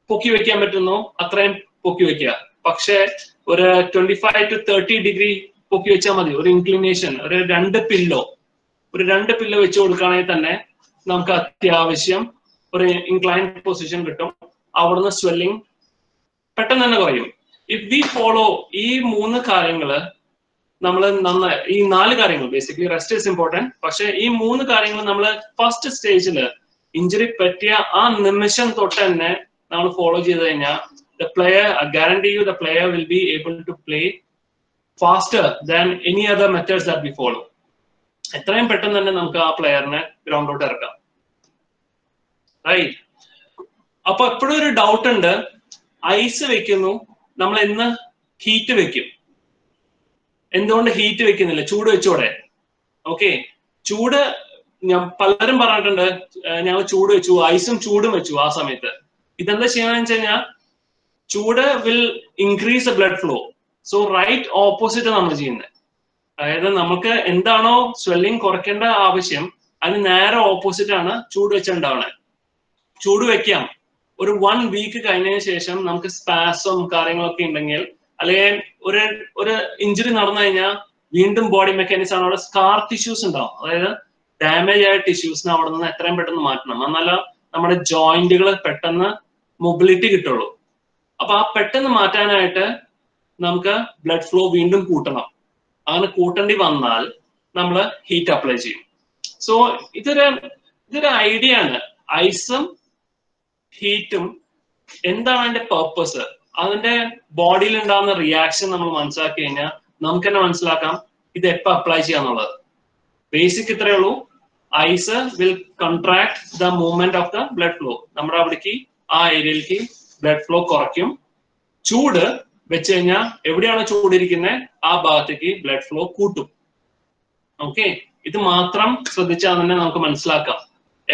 പൊക്കി വെക്കാൻ പറ്റുന്നു അത്രയും പൊക്കി വെക്കുക. പക്ഷെ ഒരു 25 to 30 ഡിഗ്രി പൊക്കി വെച്ചാൽ മതി. ഒരു ഇൻക്ലിനേഷൻ, ഒരു 2 പില്ലോ വെച്ച് കൊടുക്കുകയാണെങ്കിൽ തന്നെ നമുക്ക് അത്യാവശ്യം ഒരു ഇൻക്ലൈൻഡ് പൊസിഷൻ കിട്ടും. അവിടുന്ന് സ്വെല്ലിംഗ് പെട്ടെന്ന് തന്നെ കുറയും. ഇഫ് വി ഫോളോ ഈ 3 കാര്യങ്ങള്, നമ്മൾ നന്നായി ഈ 4 കാര്യങ്ങൾ, ബേസിക്കലി റെസ്റ്റ് ഇസ് ഇമ്പോർട്ടന്റ്, പക്ഷെ ഈ 3 കാര്യങ്ങൾ നമ്മൾ ഫസ്റ്റ് സ്റ്റേജില് ഇഞ്ചുറി പറ്റിയ ആ നിമിഷം തൊട്ട് തന്നെ നമ്മൾ ഫോളോ ചെയ്ത് കഴിഞ്ഞാൽ the player, I guarantee you, the player will be able to play faster than any other methods that we follow. എത്രയും പെട്ടെന്ന് തന്നെ നമുക്ക് ആ പ്ലെയറിനെ ഗ്രൗണ്ടിലോട്ട് ഇറക്കാം. റൈറ്റ്. അപ്പൊ എപ്പോഴും ഒരു ഡൗട്ട് ഉണ്ട്, ഐസ് വെക്കുന്നു, നമ്മൾ എന്ന് ഹീറ്റ് വെക്കും. എന്തുകൊണ്ട് ഹീറ്റ് വെക്കുന്നില്ല, ചൂട് വെച്ചോടെ? ഓക്കെ, ചൂട് പലരും പറഞ്ഞിട്ടുണ്ട്, ഞങ്ങൾ ചൂട് വെച്ചു, ഐസും ചൂടും വെച്ചു. ആ സമയത്ത് ഇതെന്താ ചെയ്യാന്ന് വെച്ച് കഴിഞ്ഞാൽ ചൂട് will increase the blood flow. So right opposite നമ്മൾ ചെയ്യുന്നത്. അതായത് നമുക്ക് എന്താണോ സ്വെല്ലിംഗ് കുറയ്ക്കേണ്ട ആവശ്യം, അതിന് നേരെ ഓപ്പോസിറ്റ് ആണ് ചൂട് വെച്ചുണ്ടാവണേ. ചൂട് വെക്കാം, ഒരു 1 വീക്ക് കഴിഞ്ഞതിന് ശേഷം നമുക്ക് സ്പാസും കാര്യങ്ങളൊക്കെ ഉണ്ടെങ്കിൽ, അല്ലെങ്കിൽ ഒരു ഇഞ്ചുറി നടന്നു കഴിഞ്ഞാൽ വീണ്ടും ബോഡി മെക്കാനിസം ആണ്, അവിടെ സ്കാർ ടിഷ്യൂസ് ഉണ്ടാവും. അതായത് ഡാമേജ് ആയ ടിഷ്യൂസിനെ അവിടെ നിന്ന് എത്രയും പെട്ടെന്ന് മാറ്റണം. എന്നാലേ നമ്മുടെ ജോയിന്റുകൾ പെട്ടെന്ന് മൊബിലിറ്റി കിട്ടുള്ളൂ. അപ്പൊ ആ പെട്ടെന്ന് മാറ്റാനായിട്ട് നമുക്ക് ബ്ലഡ് ഫ്ലോ വീണ്ടും കൂട്ടണം. അങ്ങനെ കൂട്ടേണ്ടി വന്നാൽ നമ്മൾ ഹീറ്റ് അപ്ലൈ ചെയ്യും. സോ ഇതൊരു ഐഡിയ ആണ്. ഐസും ഹീറ്റും എന്താണ് അതിന്റെ പർപ്പസ്, അതിന്റെ ബോഡിയിൽ ഉണ്ടാകുന്ന റിയാക്ഷൻ നമ്മൾ മനസ്സിലാക്കി കഴിഞ്ഞാൽ നമുക്ക് തന്നെ മനസ്സിലാക്കാം ഇത് എപ്പോ അപ്ലൈ ചെയ്യാന്നുള്ളത്. ബേസിക് ഇത്രയേ ഉള്ളൂ. Ice will contract the movement of the blood flow. നമ്മുടെ അവിടേക്ക് ആ ഏരിയയിലേക്ക് ബ്ലഡ് ഫ്ലോ കുറയ്ക്കും. ചൂട് വെച്ച് കഴിഞ്ഞാൽ എവിടെയാണോ ചൂടിരിക്കുന്നത് ആ ഭാഗത്തേക്ക് ബ്ലഡ് ഫ്ലോ കൂട്ടും. ഓക്കെ, ഇത് മാത്രം ശ്രദ്ധിച്ചാൽ തന്നെ നമുക്ക് മനസ്സിലാക്കാം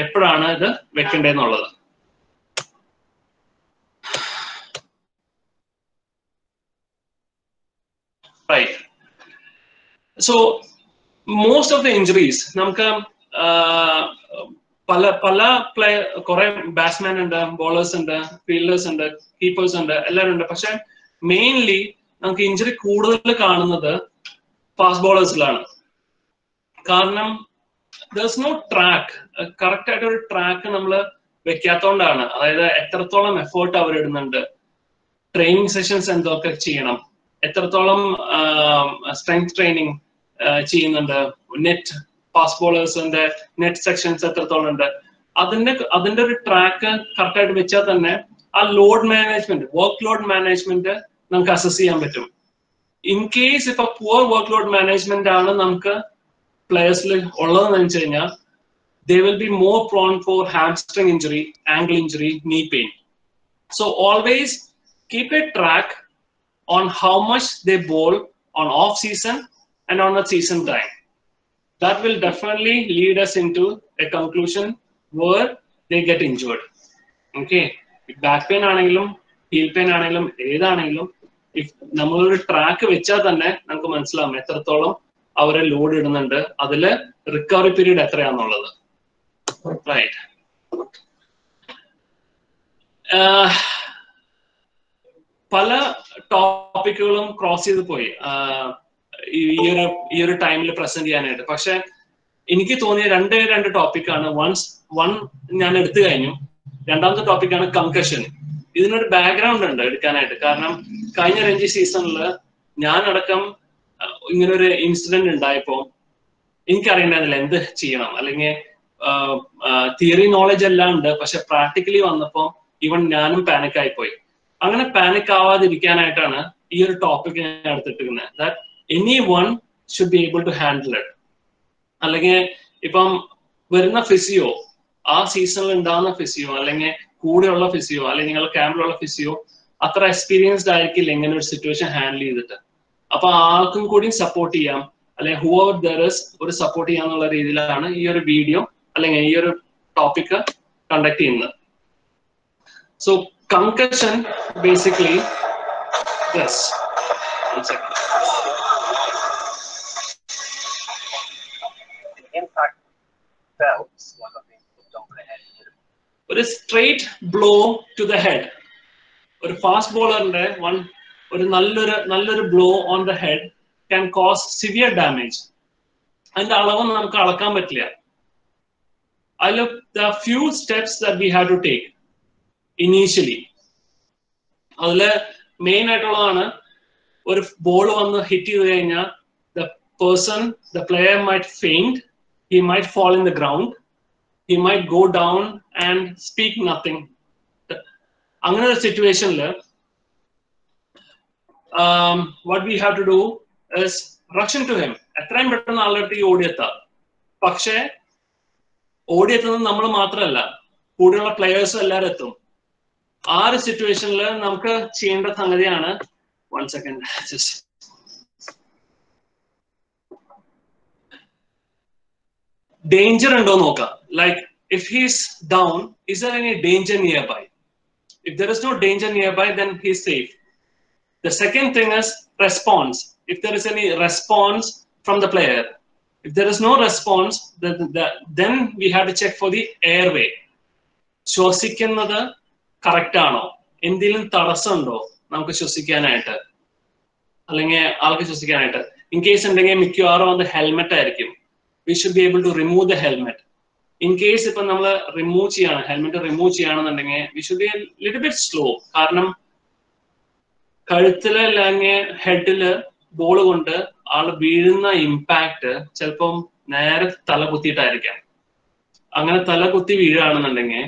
എപ്പോഴാണ് ഇത് വെക്കേണ്ടതെന്നുള്ളത്. Right. So most of the injuries, നമുക്ക് പല കുറെ ബാറ്റ്സ്മാൻ ഉണ്ട്, ബോളേഴ്സ് ഉണ്ട്, ഫീൽഡേഴ്സ് ഉണ്ട്, കീപ്പേഴ്സ് ഉണ്ട്, എല്ലാവരും ഉണ്ട്. പക്ഷെ മെയിൻലി നമുക്ക് ഇഞ്ചുറി കൂടുതൽ കാണുന്നത് ഫാസ്റ്റ് ബോളേഴ്സിലാണ്. കാരണം there's no track, കറക്റ്റ് ആയിട്ട് ഒരു ട്രാക്ക് നമ്മൾ വെക്കാത്തോണ്ടാണ്. അതായത് എത്രത്തോളം എഫേർട്ട് അവർ ഇടുന്നുണ്ട്, ട്രെയിനിങ് സെഷൻസ് എന്തൊക്കെ ചെയ്യണം, എത്രത്തോളം സ്ട്രെങ്ത് ട്രെയിനിങ് ചെയ്യുന്നുണ്ട്, നെറ്റ് ഫാസ്റ്റ് ബോളേഴ്സിന്റെ നെറ്റ് സെക്ഷൻസ് എത്രത്തോളം ഉണ്ട്, അതിന്റെ ഒരു ട്രാക്ക് കറക്റ്റ് ആയിട്ട് വെച്ചാൽ തന്നെ ആ load management, work load management നമുക്ക് അസസ് ചെയ്യാൻ പറ്റും. ഇൻ കേസ് ഇപ്പൊ പുവർ വർക്ക് ലോഡ് മാനേജ്മെന്റ് ആണ് നമുക്ക് പ്ലേയേഴ്സിൽ ഉള്ളതെന്ന് വെച്ച് കഴിഞ്ഞാൽ they will be more prone for hamstring injury, ankle injury, knee pain. So always keep a track on how much they bowl on off season and on a season time. That will definitely lead us into a conclusion where they get injured. Okay, back pain ആണെങ്കിലും heel pain ആണെങ്കിലും ഏതാണെങ്കിലും if നമ്മളൊരു track വെച്ചാൽ തന്നെ നമുക്ക് മനസ്സിലാവും എത്രത്തോളം അവരെ ലോഡ് ഇടുന്നുണ്ട്, അതില് റിക്കവറി പീരീഡ് എത്രയാണെന്നുള്ളത്. Right. പല ടോപ്പിക്കുകളും ക്രോസ് ചെയ്ത് പോയി ഈ ഒരു ടൈമിൽ പ്രസന്റ് ചെയ്യാനായിട്ട്. പക്ഷെ എനിക്ക് തോന്നിയ രണ്ട് ടോപ്പിക്കാണ്. വൺ ഞാൻ എടുത്തു കഴിഞ്ഞു. രണ്ടാമത്തെ ടോപ്പിക്കാണ് കൺകഷൻ. ഇതിനൊരു ബാക്ക്ഗ്രൗണ്ട് ഉണ്ട് എടുക്കാനായിട്ട്. കാരണം കഴിഞ്ഞ രഞ്ജി സീസണിൽ ഞാനടക്കം ഇങ്ങനൊരു ഇൻസിഡന്റ് ഉണ്ടായപ്പോ എനിക്കറിയണ്ടായിരുന്നില്ല എന്ത് ചെയ്യണം. അല്ലെങ്കിൽ തിയറി നോളജ് എല്ലാം ഉണ്ട്, പക്ഷെ പ്രാക്ടിക്കലി വന്നപ്പോ ഈവൻ ഞാനും പാനിക് ആയിപ്പോയി. അങ്ങനെ പാനിക് ആവാതിരിക്കാനായിട്ടാണ് ഈ ഒരു ടോപ്പിക് ഞാൻ എടുത്തിട്ടിരിക്കുന്നത്. That any one should be able to handle it. അല്ലെങ്കിൽ ഇപ്പം വരുന്ന ഫിസിയോ, ആ സീസണിൽ ഉണ്ടാകുന്ന ഫിസിയോ, അല്ലെങ്കിൽ കൂടെയുള്ള ഫിസിയോ, അല്ലെങ്കിൽ നിങ്ങളുടെ ക്യാമ്പിലുള്ള ഫിസിയോ അത്ര എക്സ്പീരിയൻസ്ഡ് ആയിരിക്കില്ല എങ്ങനെ ഒരു സിറ്റുവേഷൻ ഹാൻഡിൽ ചെയ്തിട്ട്. അപ്പൊ ആൾക്കും കൂടി സപ്പോർട്ട് ചെയ്യാം, അല്ലെങ്കിൽ ഹൂവർ ദർ ഇസ് ഒരു സപ്പോർട്ട് ചെയ്യാന്നുള്ള രീതിയിലാണ് ഈ ഒരു വീഡിയോ അല്ലെങ്കിൽ ഈ ഒരു ടോപ്പിക് കണ്ടക്ട് ചെയ്യുന്നത്. സോ കൺകഷൻ ബേസിക്കലി ഒരു straight blow to the head, ഒരു ഫാസ്റ്റ് ബോളറിന്റെ ഒരു നല്ലൊരു blow on the head can cause severe damage. അതിന്റെ അളവ് നമുക്ക് അളക്കാൻ പറ്റില്ല. അതിൽ the few steps that we have to take initially. അതില് മെയിൻ ആയിട്ടുള്ളതാണ്, ഒരു ബോൾ വന്ന് ഹിറ്റ് ചെയ്ത് കഴിഞ്ഞാൽ the player might faint, he might fall in the ground, he might go down and speak nothing. അങ്ങനെ ഒരു സിറ്റുവേഷനിൽ what we have to do is rush into him. എത്രയും പെട്ടെന്ന് ആളുടെ അടുത്തേക്ക് ഓടിയെത്താം. പക്ഷേ ഓടിയെത്തുന്നത് നമ്മൾ മാത്രമല്ല, കൂടെയുള്ള പ്ലെയേഴ്സും എല്ലാവരും എത്തും. ആ ഒരു സിറ്റുവേഷനിൽ നമുക്ക് ചെയ്യേണ്ട സംഗതിയാണ്, വൺ സെക്കൻഡ്, ഡേഞ്ചർ ഉണ്ടോ നോക്കാം. Like if he is down, is there any danger nearby? If there is no danger nearby, then he is safe. The second thing is response. If there is any response from the player, if there is no response, then we have to check for the airway. ശ്വസിക്കുന്നത് correct ആണോ, എന്തെങ്കിലും തടസ്സമുണ്ടോ നമുക്ക് ശ്വസിക്കാനായിട്ട്, അല്ലെങ്കിൽ ആൾക്ക് ശ്വസിക്കാനായിട്ട്. In case ഉണ്ടെങ്കിൽ മിക്കവാറും അത് helmet ആയിരിക്കും. We should be able to remove the helmet. In case ഇപ്പൊ നമ്മൾ ഹെൽമെറ്റ് റിമൂവ് ചെയ്യുകയാണെന്നുണ്ടെങ്കിൽ we should be little bit slow. കാരണം കഴുത്തില് അല്ലെങ്കിൽ ഹെഡില് ബോൾ കൊണ്ട് ആള് വീഴുന്ന ഇമ്പാക്ട് ചിലപ്പം നേരെ തല കുത്തിയിട്ടായിരിക്കാം. അങ്ങനെ തല കുത്തി വീഴുകയാണെന്നുണ്ടെങ്കിൽ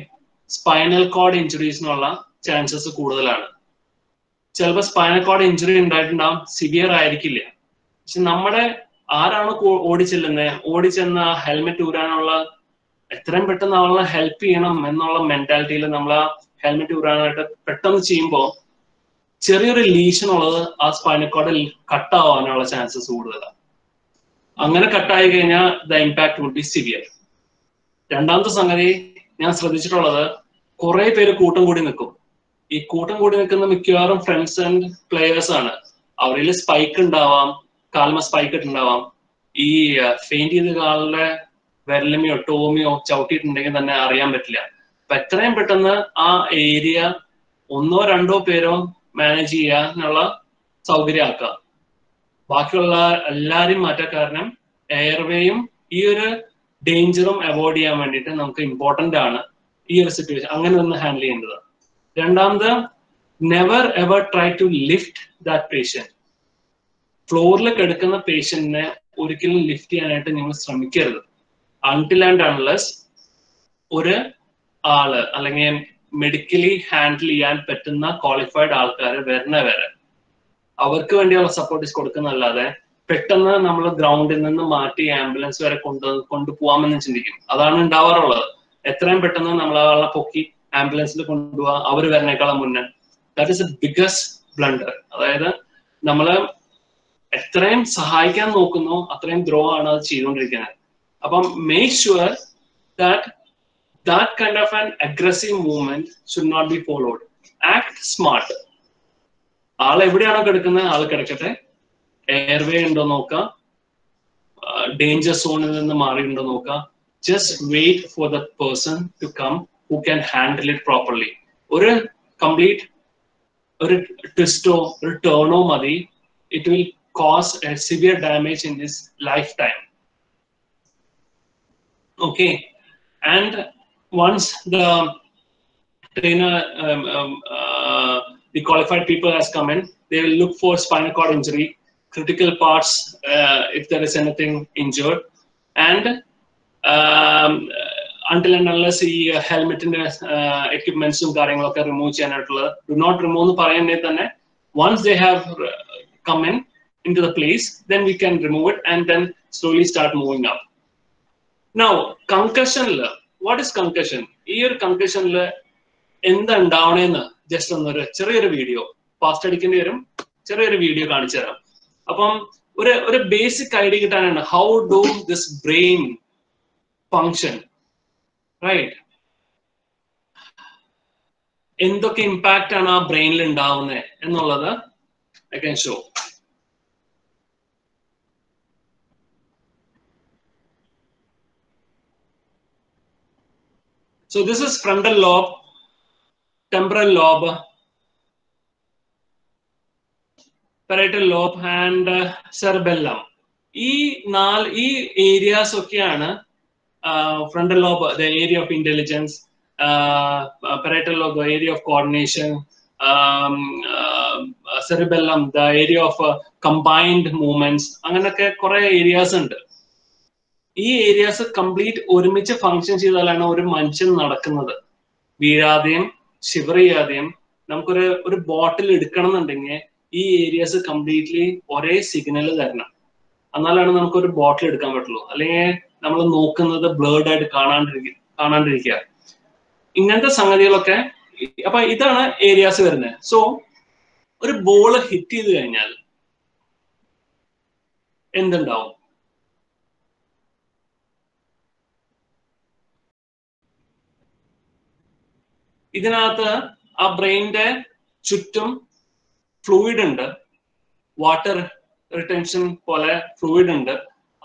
സ്പൈനൽ കോഡ് ഇഞ്ചുറീസിനുള്ള ചാൻസസ് കൂടുതലാണ്. ചിലപ്പോൾ സ്പൈനൽ കോഡ് ഇഞ്ചുറി ഉണ്ടായിട്ടുണ്ടാവും, സിവിയർ ആയിരിക്കില്ല. പക്ഷെ നമ്മുടെ ആരാണ് ഓടിച്ചെന്ന ഹെൽമെറ്റ് ഊരാനുള്ള, എത്രയും പെട്ടെന്ന് അവളെ ഹെൽപ്പ് ചെയ്യണം എന്നുള്ള മെന്റാലിറ്റിയിൽ നമ്മൾ ആ ഹെൽമെറ്റ് ഊരാനായിട്ട് പെട്ടെന്ന് ചെയ്യുമ്പോൾ ചെറിയൊരു ലീഷൻ ഉള്ളത് ആ സ്പൈനൽ കോഡിൽ കട്ടാവാനുള്ള ചാൻസസ് കൂടുതലാണ്. അങ്ങനെ കട്ടായി കഴിഞ്ഞാൽ the impact would be severe. രണ്ടാമത്തെ സംഗതി ഞാൻ ശ്രദ്ധിച്ചിട്ടുള്ളത്, കുറെ പേര് കൂട്ടം കൂടി നിൽക്കും. ഈ കൂട്ടം കൂടി നിൽക്കുന്ന മിക്കവാറും ഫ്രണ്ട്സ് ആൻഡ് പ്ലേയേഴ്സ് ആണ്. അവരിൽ സ്പൈക്ക് ഉണ്ടാവാം, കാൽമ സ്പൈക്ക് ഇട്ടുണ്ടാവാം. ഈ ഫെയിന്റ് ചെയ്ത കാലിലെ വിരലമയോ ടോമിയോ ചവിട്ടിയിട്ടുണ്ടെങ്കിൽ തന്നെ അറിയാൻ പറ്റില്ല. അപ്പൊ എത്രയും പെട്ടെന്ന് ആ ഏരിയ ഒന്നോ രണ്ടോ പേരോ മാനേജ് ചെയ്യാനുള്ള സൗകര്യം ആക്കുക. ബാക്കിയുള്ള എല്ലാവരും മാറ്റാൻ കാരണം എയർവേയും ഈ ഒരു ഡേഞ്ചറും അവോയ്ഡ് ചെയ്യാൻ വേണ്ടിയിട്ട് നമുക്ക് ഇമ്പോർട്ടന്റ് ആണ് ഈ ഒരു സിറ്റുവേഷൻ അങ്ങനെ ഒന്ന് ഹാൻഡിൽ ചെയ്യേണ്ടത്. രണ്ടാമത്, never ever try to lift that patient. ഫ്ലോറിൽ കിടക്കുന്ന പേഷ്യന്റിനെ ഒരിക്കലും ലിഫ്റ്റ് ചെയ്യാനായിട്ട് നിങ്ങൾ ശ്രമിക്കരുത്. അൺടിൽ ആൻഡ് അൺലെസ് ഒരു ആള് അല്ലെങ്കിൽ മെഡിക്കലി ഹാൻഡിൽ ചെയ്യാൻ പറ്റുന്ന ക്വാളിഫൈഡ് ആൾക്കാർ വരുന്ന വരെ അവർക്ക് വേണ്ടിയുള്ള സപ്പോർട്ട് കൊടുക്കുന്നതല്ലാതെ പെട്ടെന്ന് നമ്മൾ ഗ്രൗണ്ടിൽ നിന്ന് മാറ്റി ആംബുലൻസ് വരെ കൊണ്ടുപോകാമെന്ന് ചിന്തിക്കും. അതാണ് ഉണ്ടാവാറുള്ളത്. എത്രയും പെട്ടെന്ന് നമ്മൾ ആളെ പൊക്കി ആംബുലൻസിൽ കൊണ്ടുപോകാം അവർ വരുന്നേക്കാളും മുന്നേ. That is A biggest blunder. അതായത് നമ്മള് എത്രയും സഹായിക്കാൻ നോക്കുന്നോ അത്രയും ദ്രോഹം ആണ് അത് ചെയ്തുകൊണ്ടിരിക്കുന്നത്. അപ്പം make sure that kind of an aggressive movement should not be followed. Act smart. ആൾ എവിടെയാണോ കിടക്കുന്നത് ആൾ കിടക്കട്ടെ. എയർവേ ഉണ്ടോ നോക്കാം, ഡേഞ്ചർ സോണിൽ നിന്ന് മാറിയിട്ടുണ്ടോ നോക്കാം. Just wait for the person to come who can handle it properly. ഒരു കംപ്ലീറ്റ് ഒരു ട്വിസ്റ്റോ ഒരു ടേണോ മതി. It will cause a severe damage in his lifetime. Okay, and once the trainer, the qualified people has come in, they will look for spinal cord injury, critical parts, if there is anything injured, and until and unless ഈ ഹെൽമെറ്റിന്റെ എക്യുപ്മെന്റ്സും കാര്യങ്ങളൊക്കെ remove ചെയ്യാനായിട്ടുള്ളത്, do not remove എന്ന് പറയുന്നത് തന്നെ once they have come in into the place, then we can remove it and then slowly start moving up. Now, concussion, what is concussion? ഈ ഒരു concussionൽ എന്താ ഉണ്ടാവണേന്ന് just ഒന്നൊരു ചെറിയൊരു വീഡിയോ ഫാസ്റ്റ് അടിക്കേണ്ടി വരും, ചെറിയൊരു വീഡിയോ കാണിച്ചു തരാം. അപ്പം ഒരു ബേസിക് ഐഡിയ കിട്ടാനാണ് how do this brain function, right? എന്തൊക്കെ ഇമ്പാക്റ്റ് ആണ് ആ ബ്രെയിനിൽ ഉണ്ടാവുന്നത് എന്നുള്ളത് I can show. So this is frontal lobe, temporal lobe, parietal lobe and cerebellum. ഈ areas ഒക്കെയാണ് frontal lobe, the area of intelligence, parietal lobe, the area of coordination, cerebellum, the area of combined movements. അങ്ങനൊക്കെ കുറെ areas ഉണ്ട്. ഈ areas complete ഒരുമിച്ച് function ചെയ്താലാണ് ഒരു മനുഷ്യൻ നടക്കുന്നത്. വീഴാതെയും ഷിവർ ചെയ്യാതെയും നമുക്കൊരു ബോട്ടിൽ എടുക്കണം എന്നുണ്ടെങ്കിൽ ഈ ഏരിയാസ് കംപ്ലീറ്റ്ലി ഒരേ സിഗ്നൽ തരണം. എന്നാലാണ് നമുക്കൊരു ബോട്ടിൽ എടുക്കാൻ പറ്റുള്ളൂ. അല്ലെങ്കിൽ നമ്മൾ നോക്കുന്നത് ബ്ലേർഡ് ആയിട്ട് കാണാണ്ടിരിക്കുക. ഇങ്ങനത്തെ സംഗതികളൊക്കെ. അപ്പൊ ഇതാണ് ഏരിയാസ് വരുന്നത്. സോ ഒരു ബോൾ ഹിറ്റ് ചെയ്ത് കഴിഞ്ഞാൽ എന്തുണ്ടാവും? ഇതിനകത്ത് ആ ബ്രെയിനിന്റെ ചുറ്റും ഫ്ലൂയിഡ് ഉണ്ട്, വാട്ടർ റിട്ടൻഷൻ പോലെ ഫ്ലൂയിഡ് ഉണ്ട്.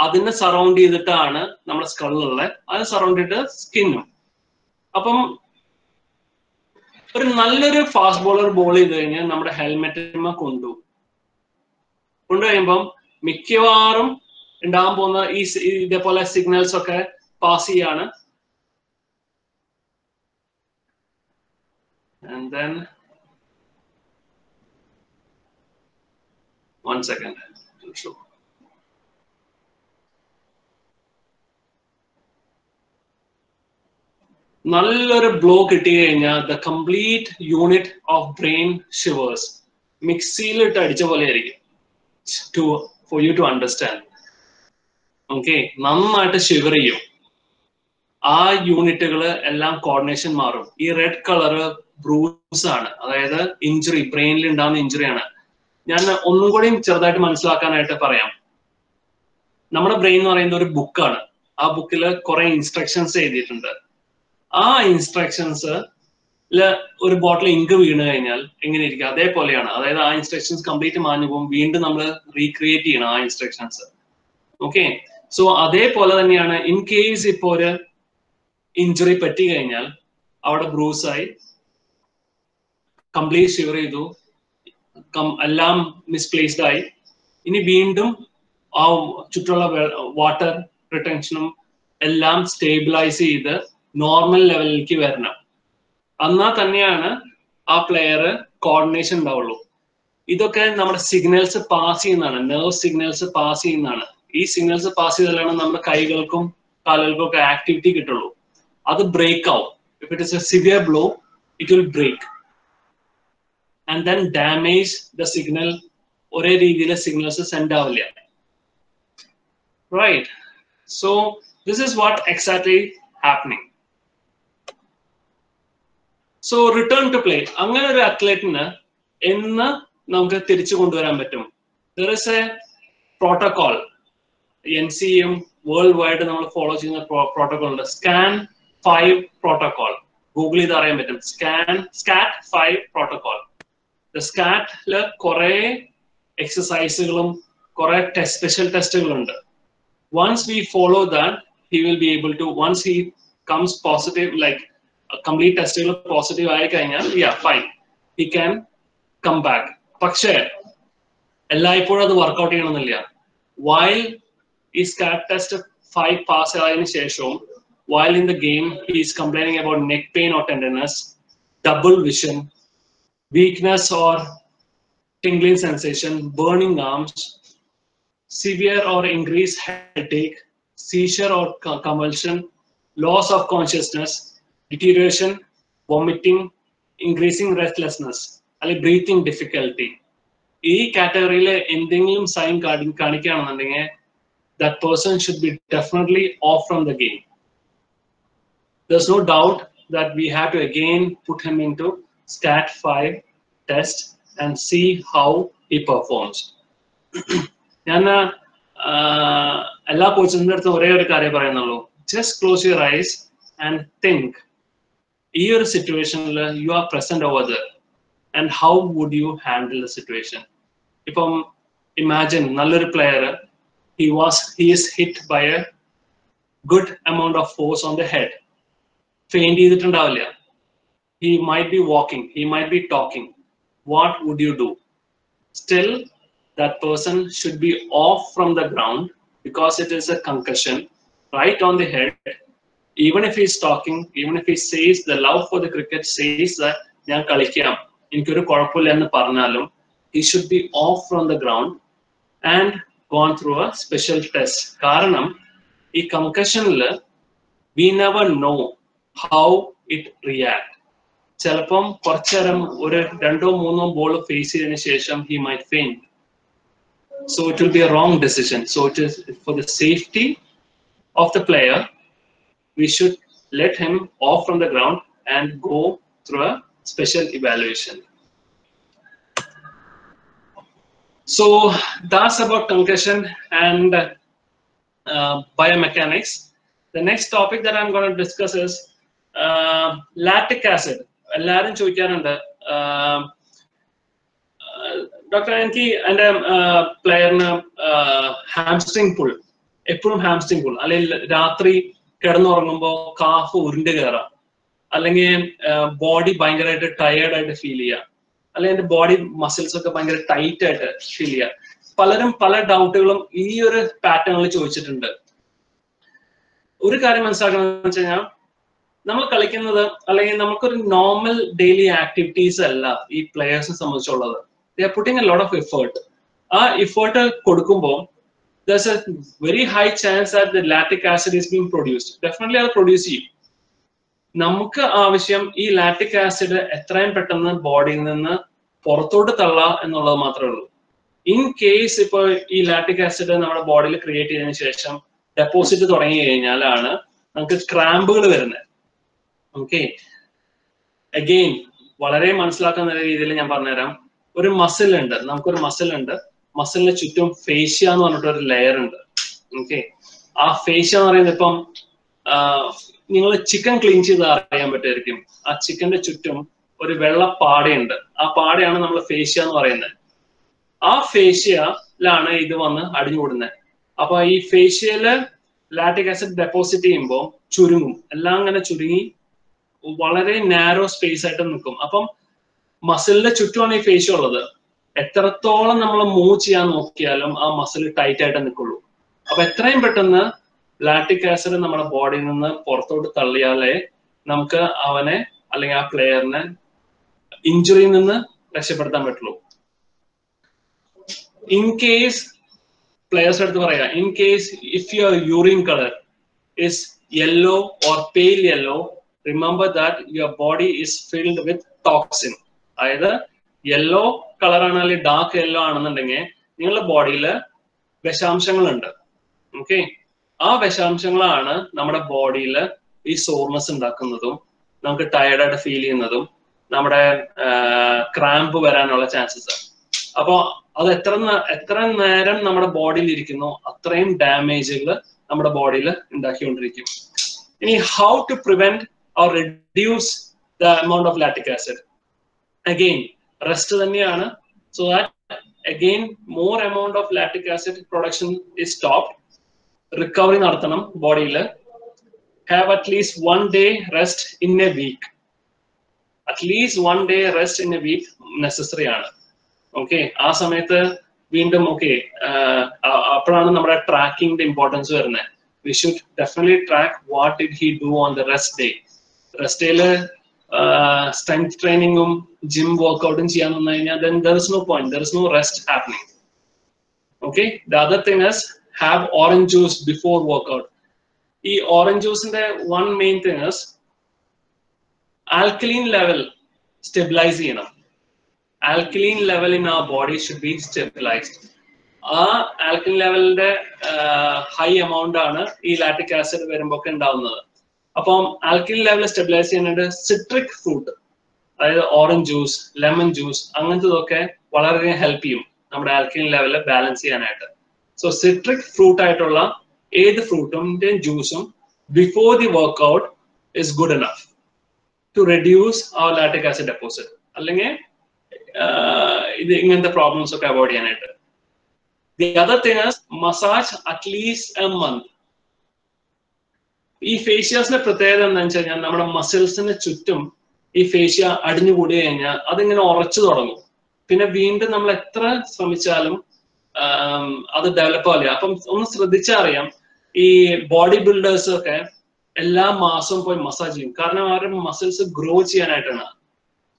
അതിനെ സറൗണ്ട് ചെയ്തിട്ടാണ് നമ്മുടെ സ്കള്ളുള്ളത്. അത് സറൗണ്ട് ചെയ്തിട്ട് സ്കിന്നും. അപ്പം ഒരു നല്ലൊരു ഫാസ്റ്റ് ബോളർ ബോൾ ചെയ്ത് കഴിഞ്ഞാൽ നമ്മുടെ ഹെൽമെറ്റിന്മ കൊണ്ടുകഴിയുമ്പം മിക്കവാറും ഉണ്ടാകാൻ പോകുന്ന ഇതേപോലെ സിഗ്നൽസ് ഒക്കെ പാസ് ചെയ്യാണ്. And then 1 second to show. നല്ലൊരു ബ്ലോ കിട്ടി കഴിഞ്ഞാൽ the complete unit of brain shivers. മിക്സിയിലിട്ട് അടിച്ച പോലെ ആയിരിക്കും. For you to understand. Okay, നന്നായിട്ട് ഷിവർ ചെയ്യും. ആ യൂണിറ്റുകൾ എല്ലാം കോർഡിനേഷൻ മാറും. ഈ റെഡ് കളറ് ബ്രൂസ് ആണ്, അതായത് ഇഞ്ചുറി, ബ്രെയിനിൽ ഉണ്ടാകുന്ന ഇഞ്ചുറി ആണ്. ഞാൻ ഒന്നും കൂടി ചെറുതായിട്ട് മനസ്സിലാക്കാനായിട്ട് പറയാം. നമ്മുടെ ബ്രെയിൻ എന്ന് പറയുന്നത് ഒരു ബുക്കാണ്. ആ ബുക്കിൽ കുറെ ഇൻസ്ട്രക്ഷൻസ് എഴുതിയിട്ടുണ്ട്. ആ ഇൻസ്ട്രക്ഷൻസ് ഒരു ബോട്ടിൽ ഇങ്ക് വീണ് കഴിഞ്ഞാൽ എങ്ങനെ ഇരിക്കും? അതേപോലെയാണ്. അതായത് ആ ഇൻസ്ട്രക്ഷൻസ് കംപ്ലീറ്റ് മാഞ്ഞു പോകും. വീണ്ടും നമ്മൾ റീക്രിയേറ്റ് ചെയ്യണം ആ ഇൻസ്ട്രക്ഷൻസ്. ഓക്കെ, സോ അതേപോലെ തന്നെയാണ് ഇൻ കേസ് ഇപ്പോ ഒരു ഇഞ്ചുറി പറ്റി കഴിഞ്ഞാൽ അവിടെ ബ്രൂസായി, കംപ്ലീറ്റ് ഷിവർ ചെയ്തു, എല്ലാം മിസ്പ്ലേസ്ഡ് ആയി. ഇനി വീണ്ടും ആ ചുറ്റുള്ള വാട്ടർ റിട്ടൻഷനും എല്ലാം സ്റ്റേബിലൈസ് ചെയ്ത് നോർമൽ ലെവലിലേക്ക് വരണം. എന്നാൽ തന്നെയാണ് ആ പ്ലെയർ കോർഡിനേഷൻ ഉണ്ടാവുള്ളൂ. ഇതൊക്കെ നമ്മുടെ സിഗ്നൽസ് പാസ് ചെയ്യുന്നതാണ്, നെർവ് സിഗ്നൽസ് പാസ് ചെയ്യുന്നതാണ്. ഈ സിഗ്നൽസ് പാസ് ചെയ്താലാണ് നമ്മുടെ കൈകൾക്കും കാലുകൾക്കും ഒക്കെ ആക്ടിവിറ്റി കിട്ടുള്ളൂ. അത് ബ്രേക്ക് ആവും. If it is a severe blow, it will break and then damage the signal. ഒരേ രീതിയിൽ സിഗ്നൽസ് സെൻഡ് ആവില്ല. Right? So this is what exactly happening. So return to play. അങ്ങനെ ഒരു അത്ലറ്റിന് എന്ന് നമുക്ക് തിരിച്ചു കൊണ്ടുവരാൻ പറ്റും? There is a protocol. NCM world wide നമ്മൾ ഫോളോ ചെയ്യുന്ന പ്രോട്ടോകോൾ ഉണ്ട്. SCAN-5 protocol. ഗൂഗിൾ ചെയ്ത് അറിയാൻ പറ്റും. SCAT-5 protocol. സ്കാറ്റില് കുറെ എക്സസൈസുകളും കുറെ special ടെസ്റ്റുകളുണ്ട്. Once we follow that, he will be able to, once he comes positive, like complete testing positive ആയി കഴിഞ്ഞാൽ, yeah, fine, he can come back. പക്ഷേ എല്ലായ്പ്പോഴും അത് വർക്ക്ഔട്ട് ചെയ്യണമെന്നില്ല. While ഈ സ്കാറ്റ് ടെസ്റ്റ് 5 പാസ് ആയതിനു ശേഷവും while in the game he is complaining about neck pain or tenderness, double vision, weakness or tingling sensation, burning arms, severe or increased headache, seizure or convulsion, loss of consciousness, deterioration, vomiting, increasing restlessness, അല്ലെങ്കിൽ breathing difficulty. ഈ കാറ്റഗറിയിലെ എന്തെങ്കിലും sign കാണിക്കുകയാണെന്നുണ്ടെങ്കിൽ that person should be definitely off from the game. There's no doubt that we have to again put him into SCAT-5 test and see how he performs. ഞാൻ എല്ലാ കോച്ചിന്റെ അടുത്തും ഒരേ ഒരു കാര്യം പറയുന്നുള്ളൂ. Just close your eyes and think, ഈ ഒരു സിറ്റുവേഷനിൽ you are present over there and how would you handle the situation. ഇപ്പം ഇമാജിൻ നല്ലൊരു player, he is hit by a good amount of force on the head. Faint ചെയ്തിട്ടുണ്ടാവില്ല. He might be walking, he might be talking. What would you do? Still, that person should be off from the ground because it is a concussion right on the head. Even if he is talking, even if he says the love for the cricket says that ഞാൻ കളിക്കാം, എനിക്കൊരു കുഴപ്പമില്ല എന്ന് പറഞ്ഞാലും, he should be off from the ground and gone through a special test. കാരണം ഈ കൺകഷനില് we never know how it react. ചിലപ്പം കുറച്ചേരം ഒരു 2-3 ബോൾ ഫേസ് ചെയ്തതിനു ശേഷം he might faint. So it will be a wrong decision. So it is for the safety of the player, we should let him off from the ground and go through a special evaluation. So that's about concussion and biomechanics. The next topic that I'm going to discuss is lactic acid. എല്ലാവരും ചോദിക്കാറുണ്ട്, doctor എനിക്ക് എൻ്റെ പ്ലെയറിന് hamstring pull, എപ്പോഴും hamstring pull, അല്ലെങ്കിൽ രാത്രി കിടന്നുറങ്ങുമ്പോൾ calf ഉരുണ്ട് കയറാം, അല്ലെങ്കിൽ ബോഡി ഭയങ്കരമായിട്ട് ടയേർഡായിട്ട് ഫീൽ ചെയ്യുക, അല്ലെങ്കിൽ എൻ്റെ ബോഡി മസിൽസ് ഒക്കെ ഭയങ്കര ടൈറ്റ് ആയിട്ട് ഫീൽ ചെയ്യുക. പലരും പല ഡൗട്ടുകളും ഈ ഒരു പാറ്റേണിൽ ചോദിച്ചിട്ടുണ്ട്. ഒരു കാര്യം മനസ്സിലാക്കണമെന്ന് വെച്ച് കഴിഞ്ഞാൽ, നമ്മൾ കളിക്കുന്നത് അല്ലെങ്കിൽ നമുക്കൊരു നോർമൽ ഡെയിലി ആക്ടിവിറ്റീസ് അല്ല ഈ പ്ലെയേഴ്സിനെ സംബന്ധിച്ചുള്ളത്. They are putting a lot of effort. ആ എഫേർട്ട് കൊടുക്കുമ്പോൾ there's a very high chance that the lactic acid is being produced. Definitely അത് പ്രൊഡ്യൂസ് ചെയ്യും. നമുക്ക് ആവശ്യം ഈ ലാക്റ്റിക് ആസിഡ് എത്രയും പെട്ടെന്ന് ബോഡിയിൽ നിന്ന് പുറത്തോട്ട് തള്ളാം എന്നുള്ളത് മാത്രമേ ഉള്ളൂ. ഇൻ കേസ് ഇപ്പൊ ഈ ലാക്റ്റിക് ആസിഡ് നമ്മുടെ ബോഡിയിൽ ക്രിയേറ്റ് ചെയ്തതിനു ശേഷം ഡെപ്പോസിറ്റ് തുടങ്ങി കഴിഞ്ഞാലാണ് നമുക്ക് ക്രാമ്പുകൾ വരുന്നത്. ഓക്കെ, അഗെയിൻ വളരെ മനസ്സിലാക്കുന്ന രീതിയിൽ ഞാൻ പറഞ്ഞുതരാം. ഒരു മസിൽ ഉണ്ട്, നമുക്കൊരു മസിൽ ഉണ്ട്, മസിലിന് ചുറ്റും ഫേഷ്യ എന്ന് പറഞ്ഞിട്ട് ഒരു ലെയർ ഉണ്ട്. ഓക്കെ, ആ ഫേഷ്യ എന്ന് പറയുന്നത് ഇപ്പം നിങ്ങൾ ചിക്കൻ ക്ലീൻ ചെയ്ത് അറിയാൻ പറ്റുമായിരിക്കും. ആ ചിക്കന്റെ ചുറ്റും ഒരു വെള്ള പാടയുണ്ട്, ആ പാടയാണ് നമ്മൾ ഫേഷ്യ എന്ന് പറയുന്നത്. ആ ഫേഷ്യയിലാണ് ഇത് വന്ന് അടിഞ്ഞുകൂടുന്നത്. അപ്പൊ ഈ ഫേഷ്യയില് ലാക്റ്റിക് ആസിഡ് ഡെപ്പോസിറ്റ് ചെയ്യുമ്പോൾ ചുരുങ്ങും, എല്ലാം അങ്ങനെ ചുരുങ്ങി വളരെ നാരോ സ്പേസ് ആയിട്ട് നിൽക്കും. അപ്പം മസിലിന്റെ ചുറ്റുമാണ് ഈ ഫേഷ്യ ഉള്ളത്. എത്രത്തോളം നമ്മൾ മൂവ് ചെയ്യാൻ നോക്കിയാലും ആ മസിൽ ടൈറ്റ് ആയിട്ട് നിൽക്കുള്ളൂ. അപ്പൊ എത്രയും പെട്ടെന്ന് ലാക്റ്റിക് ആസിഡ് നമ്മുടെ ബോഡിയിൽ നിന്ന് പുറത്തോട്ട് തള്ളിയാലേ നമുക്ക് അവനെ അല്ലെങ്കിൽ ആ പ്ലെയറിനെ ഇഞ്ചുറിയിൽ നിന്ന് രക്ഷപ്പെടുത്താൻ പറ്റുള്ളൂ. ഇൻ കേസ് പ്ലെയേഴ്സ് എടുത്ത് പറയാം, in case if your urine colour is yellow or pale yellow, remember that your body is filled with toxin. അതായത് യെല്ലോ കളർ ആണ് അല്ലെങ്കിൽ ഡാർക്ക് യെല്ലോ ആണെന്നുണ്ടെങ്കിൽ നിങ്ങളുടെ ബോഡിയിൽ വിഷാംശങ്ങളുണ്ട്. ഓക്കെ, ആ വിഷാംശങ്ങളാണ് നമ്മുടെ ബോഡിയിൽ ഈ സോർനെസ് ഉണ്ടാക്കുന്നതും നമുക്ക് ടയർഡായിട്ട് ഫീൽ ചെയ്യുന്നതും നമ്മുടെ ക്രാമ്പ് വരാനുള്ള ചാൻസസ്. അപ്പോ അത് എത്ര നേരം നമ്മുടെ ബോഡിയിൽ ഇരിക്കുന്നു അത്രയും ഡാമേജുകൾ നമ്മുടെ ബോഡിയിൽ ഉണ്ടാക്കിക്കൊണ്ടിരിക്കും. ഇനി how to prevent or reduce the amount of lactic acid? Again rest തന്നെയാണ്. So that again more amount of lactic acid production is stopped. Recovery നടത്തണം ബോഡിയിൽ. Have at least 1 day rest in a week. At least 1 day rest in a week necessary ആണ്. Okay, ആ സമയത്ത് വീണ്ടും okay അപ്പോഴാണ് നമ്മുടെ ട്രാക്കിങ്ങിന്റെ ഇമ്പോർട്ടൻസ് വരുന്നത്. We should definitely track what did he do on the rest day. Rest ഡേയില് strength ട്രെയിനിങ്ങും gym വർക്ക്ഔട്ടും ചെയ്യാൻ വന്നു കഴിഞ്ഞാൽ then there is no point, there is no rest happening. Okay, the other thing is have orange juice before workout. ഈ orange ജ്യൂസിന്റെ one main thing is alkaline level stabilize ചെയ്യണം. Alkaline level in our body should be stabilized. ആ alkaline ലെവലിന്റെ high amount ആണ് ഈ lactic acid വരുമ്പോൾ ഒക്കെ ഉണ്ടാവുന്നത്. അപ്പം ആൽക്കലിൻ ലെവൽ സ്റ്റെബിലൈസ് ചെയ്യാനായിട്ട് സിട്രിക് ഫ്രൂട്ട്, അതായത് ഓറഞ്ച് ജ്യൂസ്, ലെമൺ ജ്യൂസ്, അങ്ങനത്തതൊക്കെ വളരെയധികം ഹെൽപ്പ് ചെയ്യും നമ്മുടെ ആൽക്കലിൻ ലെവൽ ബാലൻസ് ചെയ്യാനായിട്ട്. സോ സിട്രിക് ഫ്രൂട്ട് ആയിട്ടുള്ള ഏത് ഫ്രൂട്ടിന്റെയും ജ്യൂസും before the workout is good enough to reduce our lactic acid deposit. അല്ലെങ്കിൽ ഇത് ഇങ്ങനത്തെ പ്രോബ്ലംസ് ഒക്കെ അവോയ്ഡ് ചെയ്യാനായിട്ട്. The other thing is massage at least a month. ഈ ഫേഷ്യാസിന്റെ പ്രത്യേകത എന്താണെന്ന് വെച്ച് കഴിഞ്ഞാൽ നമ്മുടെ മസിൽസിന് ചുറ്റും ഈ ഫേഷ്യ അടിഞ്ഞുകൂടി കഴിഞ്ഞാൽ അതിങ്ങനെ ഉറച്ചു തുടങ്ങും. പിന്നെ വീണ്ടും നമ്മൾ എത്ര ശ്രമിച്ചാലും അത് ഡെവലപ്പ് ആവില്ല. അപ്പം ഒന്ന് ശ്രദ്ധിച്ചറിയാം, ഈ ബോഡി ബിൽഡേഴ്സ് ഒക്കെ എല്ലാ മാസവും പോയി മസാജ് ചെയ്യും. കാരണം അവരുടെ മസിൽസ് ഗ്രോ ചെയ്യാനായിട്ടാണ്.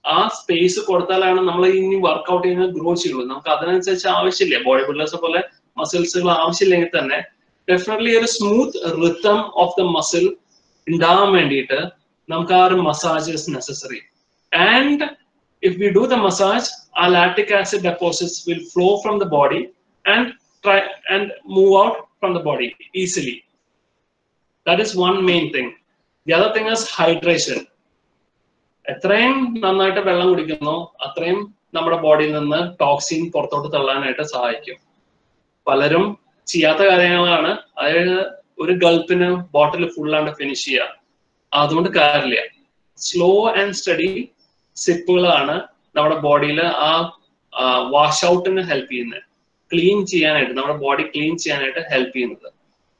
ആ സ്പേസ് കൊടുത്താലാണ് നമ്മൾ ഇനി വർക്ക്ഔട്ട് ചെയ്യുന്നത് ഗ്രോ ചെയ്യുള്ളൂ. നമുക്ക് അതിനനുസരിച്ച് ആവശ്യമില്ല. ബോഡി ബിൽഡേഴ്സ് പോലെ മസിൽസുകൾ ആവശ്യമില്ലെങ്കിൽ തന്നെ ഡെഫിനറ്റ്ലി ഒരു smooth rhythm of the muscle ഉണ്ടാവാൻ വേണ്ടിയിട്ട് നമുക്ക് ആ ഒരു massage is necessary. And if we do the massage, our lactic acid deposits will flow from the body and move out from the body easily. That is one main thing. The other thing is hydration. എത്രയും നന്നായിട്ട് വെള്ളം കുടിക്കുന്നോ അത്രയും നമ്മുടെ ബോഡിയിൽ നിന്ന് toxin പുറത്തോട്ട് തള്ളാനായിട്ട് സഹായിക്കും. പലരും ചെയ്യാത്ത കാര്യങ്ങളാണ്. അതായത് ഒരു ഗൾപ്പിന് ബോട്ടിൽ ഫുള്ളാണ്ട് ഫിനിഷ് ചെയ്യുക. അതുകൊണ്ട് കാര്യമില്ല. സ്ലോ ആൻഡ് സ്റ്റഡി സിപ്പുകളാണ് നമ്മുടെ ബോഡിയിൽ ആ വാഷ് ഔട്ടിന് ഹെൽപ്പ് ചെയ്യുന്നത്, ക്ലീൻ ചെയ്യാനായിട്ട്, നമ്മുടെ ബോഡി ക്ലീൻ ചെയ്യാനായിട്ട് ഹെൽപ്പ് ചെയ്യുന്നത്.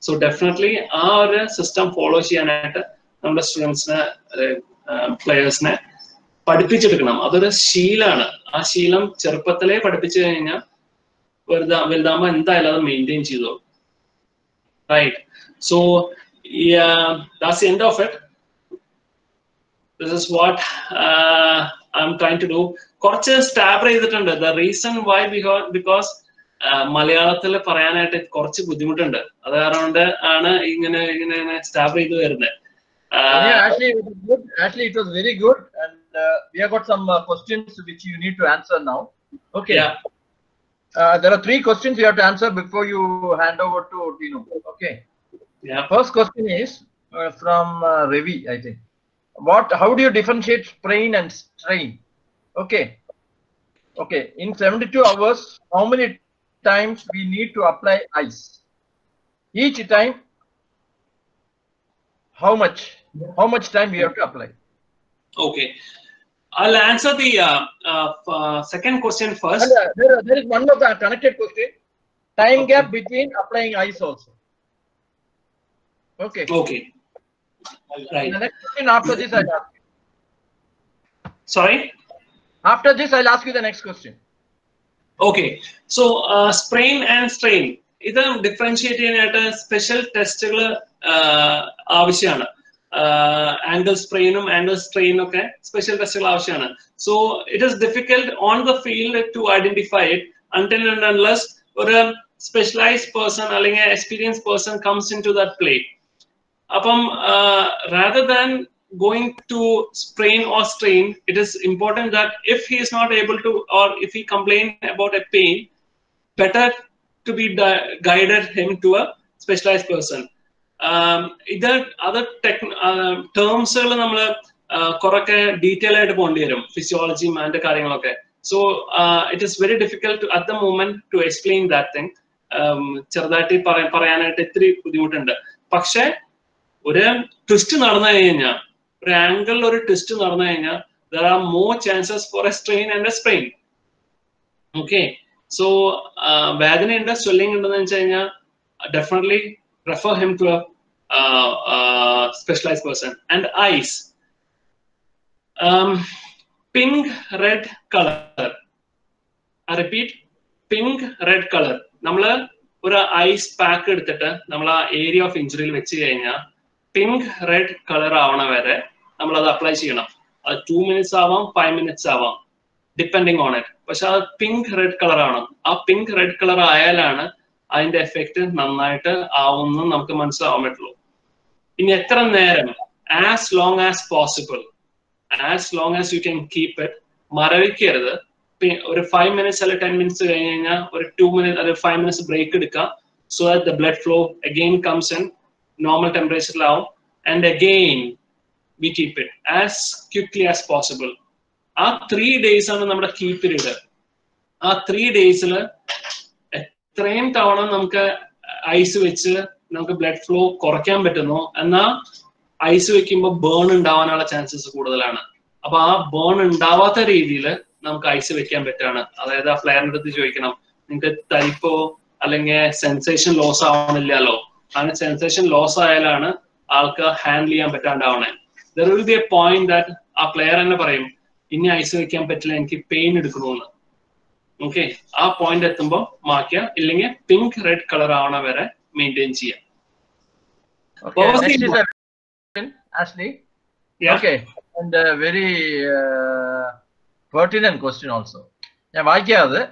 സോ ഡെഫിനറ്റ്ലി ആ ഒരു സിസ്റ്റം ഫോളോ ചെയ്യാനായിട്ട് നമ്മുടെ സ്റ്റുഡൻസിനെ, പ്ലെയേഴ്സിനെ പഠിപ്പിച്ചെടുക്കണം. അതൊരു ശീലാണ്. ആ ശീലം ചെറുപ്പത്തിലേ പഠിപ്പിച്ചു കഴിഞ്ഞാൽ വലുതാകുമ്പോൾ എന്തായാലും അത് മെയിൻറ്റെയിൻ ചെയ്തോളൂ. Right. So that's the end of it. This is what I'm trying to do. കുറച്ച് സ്റ്റാബ് ചെയ്തിട്ടുണ്ട്. The reason why because മലയാളത്തിൽ പറയാനായിട്ട് കുറച്ച് ബുദ്ധിമുട്ടുണ്ട്. അത് കാരണം ആണ് ഇങ്ങനെ സ്റ്റാബ് ചെയ്ത് വരുന്നത്. Actually, it was very good, and we have got some questions which you need to answer now. Okay. Yeah. There are 3 questions you have to answer before you hand over to Dino. Okay. Yeah. First question is from Ravi, I think. How do you differentiate sprain and strain? Okay. In 72 hours, how many times we need to apply ice? Each time, how much time we have to apply? Okay. I'll answer the second question first. There is one more connected question. Time gap between applying ice also. Okay. Right. The next question after this I'll ask you. Sorry? After this I'll ask you the next question. Okay, so sprain and strain, ഇത് differentiate ചെയ്യാനായിട്ട് special ടെസ്റ്റുകൾ ആവശ്യമാണ്. Angle സ്പ്രെയിനും angle സ്ട്രെയിനും ഒക്കെ special ടെസ്റ്റുകൾ ആവശ്യമാണ്. So it is difficult on the field to identify it until and unless ഒരു specialised person അല്ലെങ്കിൽ experience person comes in to that play. അപ്പം rather than going to sprain or strain, it is important that if he is not able to, or if he complain about a pain, better to be guided him to a specialized person. Either other terms നമ്മൾ കുറൊക്കെ detail ആയിട്ട് പോകേണ്ടി വരും, ഫിസിയോളജിയും അതിന്റെ കാര്യങ്ങളൊക്കെ. So it is very difficult at the moment to explain that thing. ചെറുതായിട്ട് പറയാനായിട്ട് ഇത്തിരി ബുദ്ധിമുട്ടുണ്ട്. പക്ഷെ ഒരു ട്വിസ്റ്റ് നടന്നു കഴിഞ്ഞാൽ, ഒരു ആംഗിളിൽ ഒരു ട്വിസ്റ്റ് നടന്നു കഴിഞ്ഞാൽ, there are more chances for a strain and a sprain. Okay, so വേദനയുണ്ട്, സ്വെല്ലിംഗ് ഉണ്ടെന്ന് വെച്ച് കഴിഞ്ഞാൽ definitely refer him to a specialized person. And eyes, pink red color, I repeat, pink red color. നമ്മള് ഒരു ice pack എടുത്തിട്ട് നമ്മൾ ആ area of ഇഞ്ചുറിയിൽ വെച്ച് കഴിഞ്ഞാൽ പിങ്ക് റെഡ് കളർ ആവണ വരെ നമ്മൾ അത് അപ്ലൈ ചെയ്യണം. അത് 2 minutes ആവാം, 5 minutes ആവാം, ഡിപ്പെൻഡിങ് ഓൺ ഇറ്റ്. പക്ഷെ അത് പിങ്ക് റെഡ് കളർ ആണ്. ആ പിങ്ക് റെഡ് കളർ ആയാലാണ് അതിന്റെ എഫക്റ്റ് നന്നായിട്ട് ആവുമെന്ന് നമുക്ക് മനസ്സിലാവാൻ പറ്റുള്ളൂ. ഇനി എത്ര നേരം, as long as possible, as long as you can keep it, മരവിക്കരുത്. ഒരു 5 minutes അല്ലെങ്കിൽ 10 minutes കഴിഞ്ഞ് കഴിഞ്ഞാൽ ഒരു 2 minutes അല്ലെങ്കിൽ 5 minutes ബ്രേക്ക് എടുക്കാം. So that the blood flow again comes in normal ടെമ്പറേച്ചറിലാവും. And again we keep it as quickly as possible. ആ 3 days ആണ് നമ്മുടെ കീ പീരീഡ്. ആ 3 days എത്രയും തവണ നമുക്ക് ഐസ് വെച്ച് നമുക്ക് ബ്ലഡ് ഫ്ലോ കുറയ്ക്കാൻ പറ്റുന്നു, എന്നാൽ ഐസ് വെക്കുമ്പോൾ ബേൺ ഉണ്ടാവാനുള്ള ചാൻസസ് കൂടുതലാണ്. അപ്പൊ ആ ബേൺ ഉണ്ടാവാത്ത രീതിയിൽ നമുക്ക് ഐസ് വെക്കാൻ പറ്റുകയാണ്. അതായത് ആ ഫ്ലെയറിന്റെ അടുത്ത് ചോദിക്കണം, നിങ്ങൾക്ക് തരിപ്പോ അല്ലെങ്കിൽ സെൻസേഷൻ ലോസ് ആവണില്ലല്ലോ. അങ്ങനെ സെൻസേഷൻ ലോസ് ആയാലാണ് ആൾക്ക് ഹാൻഡിൽ ചെയ്യാൻ പറ്റാണ്ടാവണേ. There will be a point that ആ പ്ലെയർ തന്നെ പറയും, ഇനി ഐസ് വെക്കാൻ പറ്റില്ല, എനിക്ക് പെയിൻ എടുക്കണമെന്ന്. ഓക്കെ, ആ പോയിന്റ് എത്തുമ്പോൾ മാക്കുക, ഇല്ലെങ്കിൽ പിങ്ക് റെഡ് കളർ ആവണ വരെ മെയിൻറ്റെയിൻ ചെയ്യാം. Ashley, yeah. Okay, and very pertinent question also. ഞാൻ വായിക്കാതെ,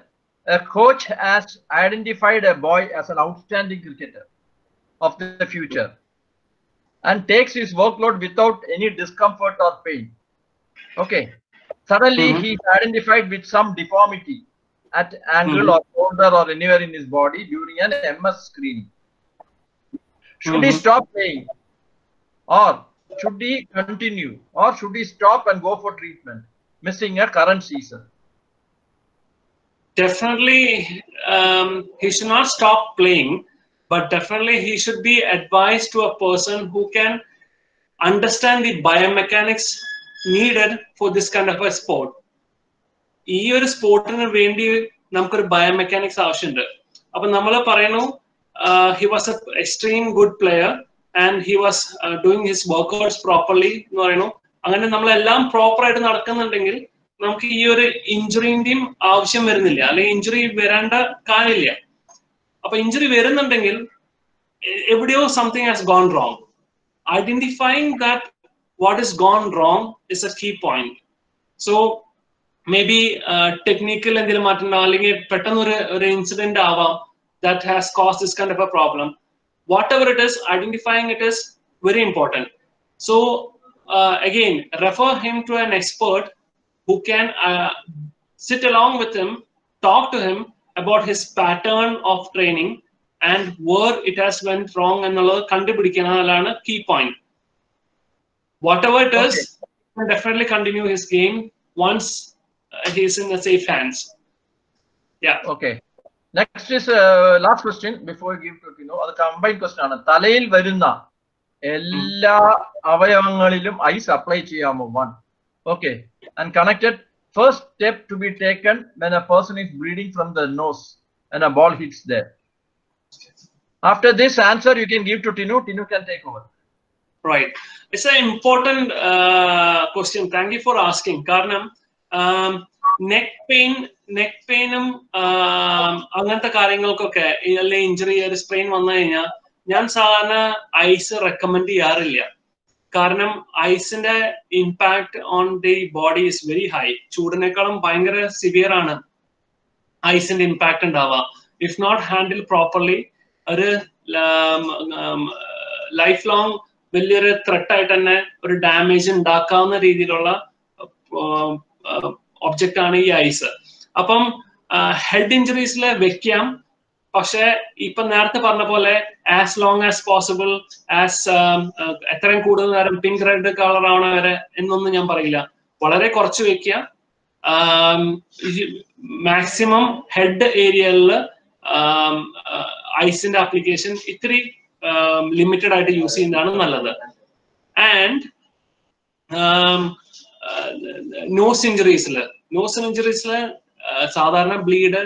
a coach has identified a boy as an outstanding cricketer of the future and takes his workload without any discomfort or pain. Okay. Suddenly he is identified with some deformity at angle or shoulder or anywhere in his body during an MS screening. Should he stop playing, or should he continue, or should he stop and go for treatment, missing a current season? Definitely, he should not stop playing. But definitely he should be advised to a person who can understand the biomechanics needed for this kind of a sport. ഈ ഒരു സ്പോർട്ടിന് വേണ്ടി നമുക്കൊരു biomechanics ആവശ്യമുണ്ട്. അപ്പൊ നമ്മൾ പറയുന്നു he was an extreme good player and he was doing his workouts properly എന്ന് പറയുന്നു. അങ്ങനെ നമ്മളെല്ലാം പ്രോപ്പർ ആയിട്ട് നടക്കുന്നുണ്ടെങ്കിൽ നമുക്ക് ഈ ഒരു ഇഞ്ചുറിന്റെയും ആവശ്യം വരുന്നില്ല, അല്ലെങ്കിൽ ഇഞ്ചുറി വരേണ്ട കാര്യമില്ല. അപ്പൊ ഇഞ്ചുറി വരുന്നുണ്ടെങ്കിൽ എവിടെയോ something has gone wrong. Identifying that what is gone wrong is a key point. So may be technical എന്തെങ്കിലും മാറ്റം ഉണ്ടാവും, അല്ലെങ്കിൽ പെട്ടെന്ന് ഒരു ഇൻസിഡന്റ് ആവാം that has cause this kind of a problem. Whatever it is, identifying it is very important. So again refer him to an expert who can sit along with him, talk to him about his pattern of training and where it has went wrong എന്നുള്ളത് കണ്ടുപിടിക്കുന്നതാണ് key point. Whatever it is, he can definitely continue his game once he is in the safe hands. Yeah. Okay. Next is last question before I give to Tino. അത് combined question ആണ്. തലയിൽ വരുന്ന എല്ലാ അവയവങ്ങളിലും ice apply ചെയ്യാമോ? One. Okay. And connected. First step to be taken when a person is bleeding from the nose and a ball hits there. After this answer, you can give to Tinu. Tinu can take over. Right. It's an important question. Thank you for asking. Karnam, neck പെയിനും അങ്ങനത്തെ കാര്യങ്ങൾക്കൊക്കെ അല്ലെ injury ഒരു strain വന്നു കഴിഞ്ഞാൽ ഞാൻ സാധാരണ ice recommend ചെയ്യാറില്ല. കാരണം ഐസിന്റെ impact on the body is very high. ചൂടിനേക്കാളും ഭയങ്കര സിവിയർ ആണ് ഐസിന്റെ ഇമ്പാക്ട് ഉണ്ടാവുക. ഇഫ് നോട്ട് ഹാൻഡിൽ പ്രോപ്പർലി ഒരു ലൈഫ് ലോങ് വലിയൊരു ത്രെട്ട് ആയിട്ട് തന്നെ ഒരു ഡാമേജ് ഉണ്ടാക്കാവുന്ന രീതിയിലുള്ള ഒബ്ജക്റ്റ് ആണ് ഈ ഐസ്. അപ്പം ഹെഡ് ഇഞ്ചുറീസിൽ വെക്കാം, പക്ഷെ ഇപ്പൊ നേരത്തെ പറഞ്ഞ പോലെ ആസ് ലോങ് ആസ് പോസിബിൾ, എത്രയും കൂടുതൽ നേരം പിങ്ക് റെഡ് കളർ ആവണ വരെ എന്നൊന്നും ഞാൻ പറയില്ല. വളരെ കുറച്ച് വെക്കുക. മാക്സിമം ഹെഡ് ഏരിയകളിൽ ഐസിന്റെ ആപ്ലിക്കേഷൻ ഇത്തിരി ലിമിറ്റഡ് ആയിട്ട് യൂസ് ചെയ്യുന്നതാണ് നല്ലത്. ആൻഡ് നോസ് ഇഞ്ചുറീസില് സാധാരണ ബ്ലീഡ്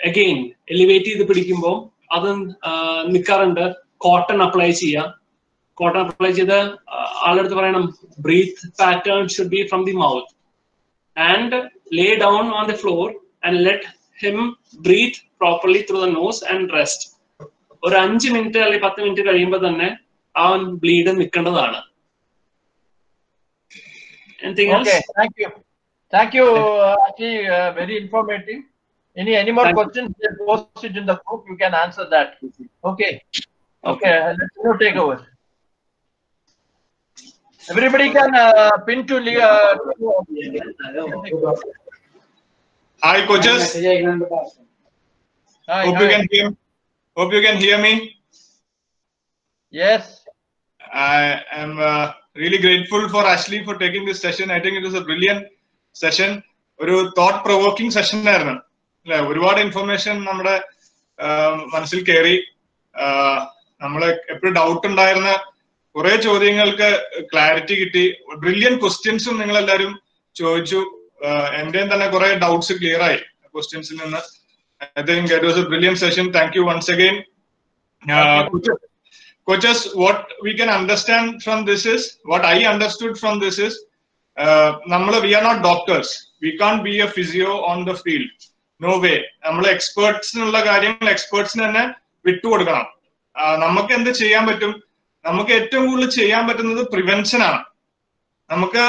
അഗെയിൻ എലിവേറ്റ് ചെയ്ത് പിടിക്കുമ്പോൾ അത് നിൽക്കാറുണ്ട്. കോട്ടൺ അപ്ലൈ ചെയ്യാം. കോട്ടൺ അപ്ലൈ ചെയ്ത് ആളെടുത്ത് പറയണം breath pattern should be from the mouth and lay down on the floor and let him breathe properly through the nose and rest. ഒരു 5 മിനിറ്റ് അല്ലെങ്കിൽ 10 മിനിറ്റ് കഴിയുമ്പോൾ തന്നെ ആ bleed നിൽക്കേണ്ടതാണ്. Okay, thank you actually very informative. Any more questions, post it in the group, you can answer that. Okay, let's now take over. Everybody can pin to Hi coaches. Hi, Hope you can hear me. Yes. I am really grateful for Ashley for taking this session. I think it was a brilliant session. ഒരു thought provoking session ആയിരുന്നു അല്ലെ. ഒരുപാട് information നമ്മുടെ മനസ്സിൽ കയറി. നമ്മളെ എപ്പോഴും doubt ഉണ്ടായിരുന്ന കുറെ ചോദ്യങ്ങൾക്ക് ക്ലാരിറ്റി കിട്ടി. ബ്രില്യൻ ക്വസ്റ്റ്യൻസും നിങ്ങൾ എല്ലാവരും ചോദിച്ചു. എന്റെയും തന്നെ കുറെ ഡൗട്ട്സ് ക്ലിയർ ആയി ക്വസ്റ്റ്യൻസിൽ നിന്ന്. I think it was a brilliant session. Thank you once again. Coaches, what we can understand from this is, what I understood from this is, we are not doctors. We can't be a physio on the field. No way. നമ്മൾ എക്സ്പേർട്സിനുള്ള കാര്യങ്ങൾ എക്സ്പേർട്സിന് തന്നെ വിട്ടുകൊടുക്കണം. നമുക്ക് എന്ത് ചെയ്യാൻ പറ്റും? നമുക്ക് ഏറ്റവും കൂടുതൽ ചെയ്യാൻ പറ്റുന്നത് പ്രിവെൻഷൻ ആണ്. നമുക്ക്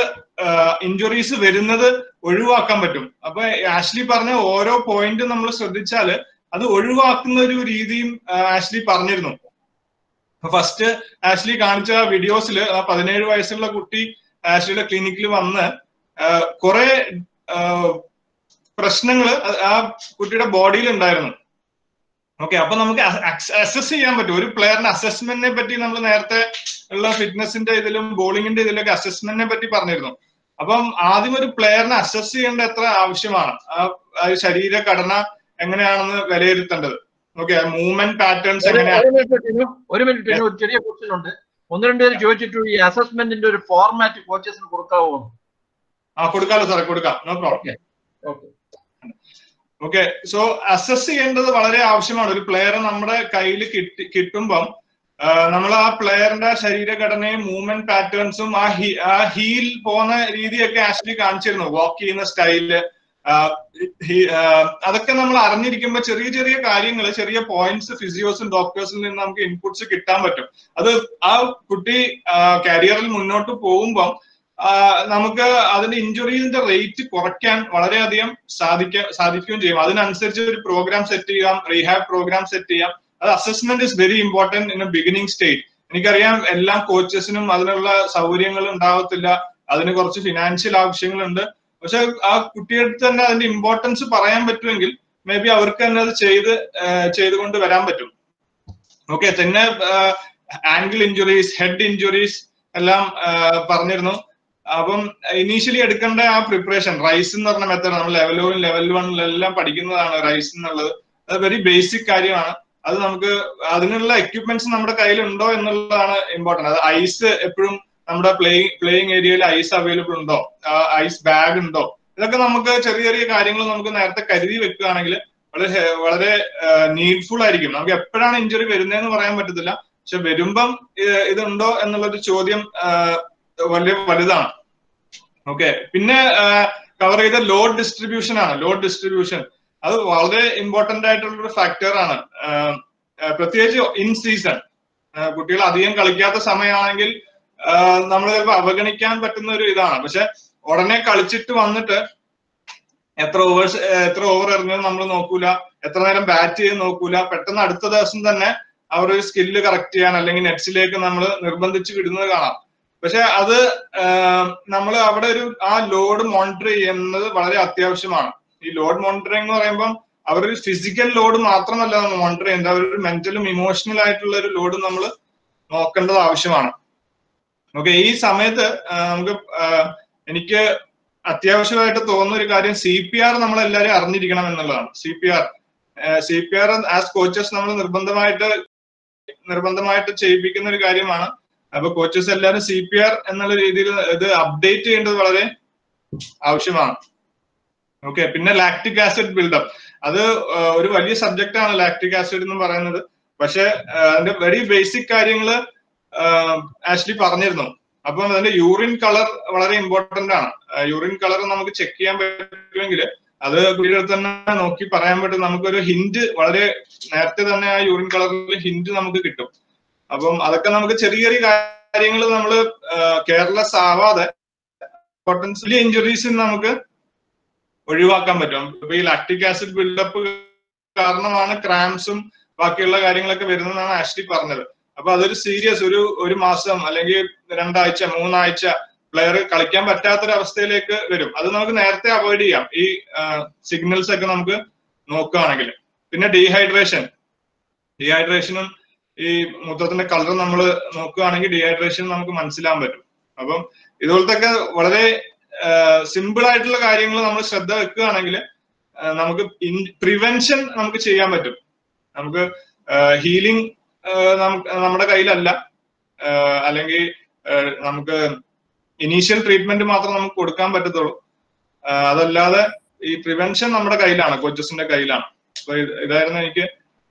ഇഞ്ചുറീസ് വരുന്നത് ഒഴിവാക്കാൻ പറ്റും. അപ്പൊ ആഷ്ലി പറഞ്ഞ ഓരോ പോയിന്റും നമ്മൾ ശ്രദ്ധിച്ചാൽ അത് ഒഴിവാക്കുന്ന ഒരു രീതിയും ആഷ്ലി പറഞ്ഞിരുന്നു. ഫസ്റ്റ് ആഷ്ലി കാണിച്ച വീഡിയോസിൽ 17 വയസ്സുള്ള കുട്ടി ആഷ്ലിയുടെ ക്ലിനിക്കിൽ വന്ന് കുറെ പ്രശ്നങ്ങൾ ആ കുട്ടിയുടെ ബോഡിയിൽ ഉണ്ടായിരുന്നു. ഓക്കെ, അപ്പൊ നമുക്ക് അസസ് ചെയ്യാൻ പറ്റും. ഒരു പ്ലെയറിന്റെ അസസ്മെന്റിനെ പറ്റി നമ്മൾ നേരത്തെ ഉള്ള ഫിറ്റ്നസിന്റെ ഇതിലും ബോളിങ്ങിന്റെ ഇതിലൊക്കെ അസസ്മെന്റിനെ പറ്റി പറഞ്ഞിരുന്നു. അപ്പം ആദ്യം ഒരു പ്ലെയറിനെ അസസ് ചെയ്യേണ്ട എത്ര ആവശ്യമാണ്, ആ ശരീരഘടന എങ്ങനെയാണെന്ന് വിലയിരുത്തേണ്ടത്. ഓക്കെ, മൂവ്മെന്റ് പാറ്റേൺസ് എങ്ങനെയാണ്. ഒരു മിനിറ്റ് ഒരു ചെറിയ ക്വസ്റ്റ്യൻ ഉണ്ട്. 1-2 പേര് ചോദിച്ചിട്ടു ഈ അസസ്മെന്റിന്റെ ഒരു ഫോർമാറ്റ് കോച്ചസിന് കൊടുക്കാവോ? കൊടുക്കാലോ സാറേ, കൊടുക്കാം. No problem. Okay, so assess ചെയ്യേണ്ടത് വളരെ ആവശ്യമാണ്. ഒരു പ്ലെയറെ നമ്മുടെ കയ്യിൽ കിട്ടുമ്പം നമ്മൾ ആ പ്ലെയറിന്റെ ശരീരഘടനയും മൂവ്മെന്റ് പാറ്റേൺസും ആ ഹീൽ പോകുന്ന രീതിയൊക്കെ ആക്ച്വലി കാണിച്ചിരുന്നു. വാക്ക് ചെയ്യുന്ന സ്റ്റൈല്, അതൊക്കെ നമ്മൾ അറിഞ്ഞിരിക്കുമ്പോൾ ചെറിയ ചെറിയ കാര്യങ്ങൾ, ചെറിയ പോയിന്റ്സ് ഫിസിയോസും ഡോക്ടേഴ്സിൽ നിന്ന് നമുക്ക് ഇൻപുട്സ് കിട്ടാൻ പറ്റും. അത് ആ കുട്ടി കരിയറിൽ മുന്നോട്ട് പോകുമ്പം നമുക്ക് അതിന്റെ ഇഞ്ചുറീസിന്റെ റേറ്റ് കുറയ്ക്കാൻ വളരെയധികം സാധിക്കുകയും ചെയ്യും. അതിനനുസരിച്ച് ഒരു പ്രോഗ്രാം സെറ്റ് ചെയ്യാം, റീഹാബ് പ്രോഗ്രാം സെറ്റ് ചെയ്യാം. അത് assessment is very important in A beginning stage. എനിക്കറിയാം എല്ലാ കോച്ചസിനും അതിനുള്ള സൗകര്യങ്ങൾ ഉണ്ടാവത്തില്ല, അതിന് കുറച്ച് ഫിനാൻഷ്യൽ ആവശ്യങ്ങളുണ്ട്. പക്ഷെ ആ കുട്ടിയുടെ തന്നെ അതിന്റെ ഇമ്പോർട്ടൻസ് പറയാൻ പറ്റുമെങ്കിൽ മേ ബി അവർക്ക് തന്നെ അത് ചെയ്തുകൊണ്ട് വരാൻ പറ്റും. ഓക്കെ, പിന്നെ ആംഗിൾ ഇഞ്ചുറീസ്, ഹെഡ് ഇഞ്ചുറീസ് എല്ലാം പറഞ്ഞിരുന്നു. അപ്പം ഇനീഷ്യലി എടുക്കേണ്ട ആ പ്രിപ്പറേഷൻ, റൈസ് എന്ന് പറഞ്ഞ മെത്തേഡ് നമ്മൾ ലെവൽ 1 പഠിക്കുന്നതാണ് റൈസ് എന്നുള്ളത്. അത് വെരി ബേസിക് കാര്യമാണ്. അത് നമുക്ക് അതിനുള്ള എക്യുപ്മെന്റ്സ് നമ്മുടെ കയ്യിലുണ്ടോ എന്നുള്ളതാണ് ഇമ്പോർട്ടന്റ്. അത് ഐസ് എപ്പോഴും നമ്മുടെ പ്ലേയിങ് ഏരിയയിൽ ഐസ് അവൈലബിൾ ഉണ്ടോ, ഐസ് ബാഗ് ഉണ്ടോ, ഇതൊക്കെ നമുക്ക് ചെറിയ ചെറിയ കാര്യങ്ങൾ നമുക്ക് നേരത്തെ കരുതി വെക്കുകയാണെങ്കിൽ വളരെ നീഡ്ഫുൾ ആയിരിക്കും. നമുക്ക് എപ്പോഴാണ് ഇഞ്ചുറി വരുന്നതെന്ന് പറയാൻ പറ്റത്തില്ല, പക്ഷെ വരുമ്പം ഇതുണ്ടോ എന്നുള്ളൊരു ചോദ്യം വലിയ വലുതാണ്. ഓക്കെ, പിന്നെ കവർ ചെയ്ത ലോഡ് ഡിസ്ട്രിബ്യൂഷൻ ആണ്. ലോഡ് ഡിസ്ട്രിബ്യൂഷൻ അത് വളരെ ഇമ്പോർട്ടന്റ് ആയിട്ടുള്ള ഒരു ഫാക്ടർ ആണ്. പ്രത്യേകിച്ച് ഇൻ സീസൺ കുട്ടികൾ അധികം കളിക്കാത്ത സമയമാണെങ്കിൽ നമ്മൾ ചിലപ്പോൾ അവഗണിക്കാൻ പറ്റുന്ന ഒരു ഇതാണ്. പക്ഷെ ഉടനെ കളിച്ചിട്ട് വന്നിട്ട് എത്ര ഓവർ എറിഞ്ഞത് നമ്മൾ നോക്കൂല, എത്ര നേരം ബാറ്റ് ചെയ്ത് നോക്കൂല, പെട്ടെന്ന് അടുത്ത ദിവസം തന്നെ അവർ ഒരു സ്കില്ല് കറക്റ്റ് ചെയ്യാൻ അല്ലെങ്കിൽ നെറ്റ്സിലേക്ക് നമ്മൾ നിർബന്ധിച്ച് വിടുന്നത് കാണാം. പക്ഷെ അത് നമ്മൾ അവിടെ ആ ലോഡ് മോണിറ്റർ ചെയ്യുന്നത് വളരെ അത്യാവശ്യമാണ്. ഈ ലോഡ് മോണിറ്ററിംഗ് എന്ന് പറയുമ്പോൾ അവരൊരു ഫിസിക്കൽ ലോഡ് മാത്രമല്ല നമ്മൾ മോണിറ്റർ ചെയ്യുന്നത്, അവരൊരു മെന്റലും ഇമോഷണൽ ആയിട്ടുള്ള ഒരു ലോഡ് നമ്മൾ നോക്കേണ്ടത് ആവശ്യമാണ്. ഓക്കെ, ഈ സമയത്ത് എനിക്ക് അത്യാവശ്യമായിട്ട് തോന്നുന്ന ഒരു കാര്യം CPR നമ്മളെല്ലാവരും അറിഞ്ഞിരിക്കണം എന്നുള്ളതാണ്. CPR ആസ് കോച്ചസ് നമ്മൾ നിർബന്ധമായിട്ട് ചെയ്യിപ്പിക്കുന്ന ഒരു കാര്യമാണ്. അപ്പൊ കോച്ചസ് എല്ലാവരും CPR എന്നുള്ള രീതിയിൽ ഇത് അപ്ഡേറ്റ് ചെയ്യേണ്ടത് വളരെ ആവശ്യമാണ്. ഓക്കെ, പിന്നെ ലാക്റ്റിക് ആസിഡ് ബിൽഡപ്പ്, അത് ഒരു വലിയ സബ്ജക്റ്റ് ആണ് ലാക്റ്റിക് ആസിഡ് എന്ന് പറയുന്നത്. പക്ഷെ അതിന്റെ വെരി ബേസിക് കാര്യങ്ങള് ആക്ച്വലി പറഞ്ഞിരുന്നു. അപ്പം അതിന്റെ യൂറിൻ കളർ വളരെ ഇമ്പോർട്ടന്റ് ആണ്. യൂറിൻ കളർ നമുക്ക് ചെക്ക് ചെയ്യാൻ പറ്റുമെങ്കിൽ അത് കുട്ടികൾ തന്നെ നോക്കി പറയാൻ പറ്റും. നമുക്കൊരു ഹിന്റ് വളരെ നേരത്തെ തന്നെ ആ യൂറിൻ കളറിൽ ഹിന്റ് നമുക്ക് കിട്ടും. അപ്പം അതൊക്കെ നമുക്ക് ചെറിയ ചെറിയ കാര്യങ്ങൾ നമ്മൾ കെയർലെസ് ആവാതെ പൊട്ടൻഷ്യലി ഇഞ്ചുറീസ് നമുക്ക് ഒഴിവാക്കാൻ പറ്റും. ഇപ്പൊ ഈ ലാക്റ്റിക് ആസിഡ് ബിൽഡപ്പ് കാരണമാണ് ക്രാംസും ബാക്കിയുള്ള കാര്യങ്ങളൊക്കെ വരുന്നതെന്നാണ് ആഷ്ലി പറഞ്ഞത്. അപ്പൊ അതൊരു സീരിയസ് ഒരു മാസം അല്ലെങ്കിൽ 2 ആഴ്ച 3 ആഴ്ച പ്ലെയർ കളിക്കാൻ പറ്റാത്തൊരവസ്ഥയിലേക്ക് വരും. അത് നമുക്ക് നേരത്തെ അവോയ്ഡ് ചെയ്യാം ഈ സിഗ്നൽസ് ഒക്കെ നമുക്ക് നോക്കുകയാണെങ്കിൽ. പിന്നെ ഡീഹൈഡ്രേഷനും ഈ മൂത്രത്തിന്റെ കളർ നമ്മൾ നോക്കുകയാണെങ്കിൽ ഡീഹൈഡ്രേഷൻ നമുക്ക് മനസ്സിലാൻ പറ്റും. അപ്പം ഇതുപോലത്തെ വളരെ സിമ്പിൾ ആയിട്ടുള്ള കാര്യങ്ങൾ നമ്മൾ ശ്രദ്ധ വെക്കുകയാണെങ്കിൽ നമുക്ക് പ്രിവെൻഷൻ നമുക്ക് ചെയ്യാൻ പറ്റും. നമുക്ക് ഹീലിംഗ് നമ്മുടെ കയ്യിലല്ല, അല്ലെങ്കിൽ നമുക്ക് ഇനീഷ്യൽ ട്രീറ്റ്മെന്റ് മാത്രം നമുക്ക് കൊടുക്കാൻ പറ്റത്തുള്ളൂ. അതല്ലാതെ ഈ പ്രിവെൻഷൻ നമ്മുടെ കയ്യിലാണ്, കോച്ചസിന്റെ കയ്യിലാണ്. അപ്പൊ ഇതായിരുന്നു എനിക്ക്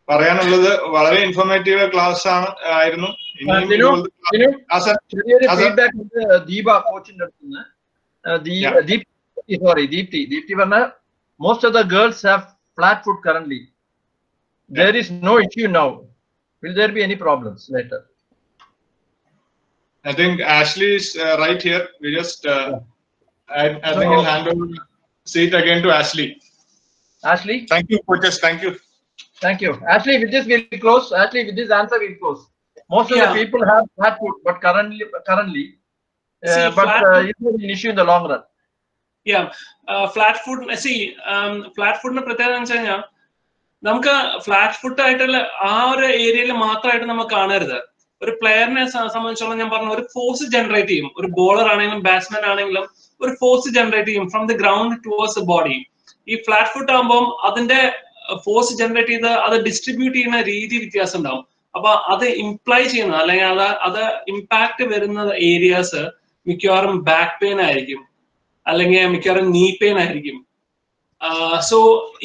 പറയാനുള്ളത്. വളരെ ഇൻഫോർമേറ്റീവ് ക്ലാസ് ആയിരുന്നു. ദീപ്തി പറഞ്ഞ most of the girls have flat foot currently. There is no issue now. Will there be any problems later? I think Ashley is right here. We just I think I'll hand over the seat again to Ashley. Ashley, thank you coaches. Thank you Ashley. With this we'll close. Ashley, with this answer we'll close. Most of the people have flat foot, but currently it will be an issue in the long run. Flat food flat ഫുഡിന്റെ പ്രത്യേകത എന്ന് വെച്ച് കഴിഞ്ഞാൽ നമുക്ക് flat foot ആയിട്ടുള്ള ആ ഒരു ഏരിയയിൽ മാത്രമായിട്ട് നമുക്ക് കാണരുത്. ഒരു പ്ലെയറിനെ സംബന്ധിച്ചോളം ഞാൻ പറഞ്ഞ ഒരു ഫോഴ്സ് ജനറേറ്റ് ചെയ്യും. ഒരു ബോളർ ആണെങ്കിലും ബാറ്റ്സ്മാൻ ആണെങ്കിലും ഒരു ഫോഴ്സ് ജനറേറ്റ് ചെയ്യും from the ground towards the body. ഈ ഫ്ലാറ്റ് ഫുട്ട് ആകുമ്പോൾ അതിന്റെ ഫോഴ്സ് ജനറേറ്റ് ചെയ്ത് അത് ഡിസ്ട്രിബ്യൂട്ട് ചെയ്യുന്ന രീതി വ്യത്യാസം ഉണ്ടാവും. അപ്പൊ അത് ഇംപ്ലൈ ചെയ്യുന്നത് അല്ലെങ്കിൽ അത് ഇമ്പാക്ട് വരുന്ന ഏരിയാസ് മിക്കവാറും ബാക്ക് പെയിൻ ആയിരിക്കും, അല്ലെങ്കിൽ മിക്കവാറും നീ പെയിൻ ആയിരിക്കും. സോ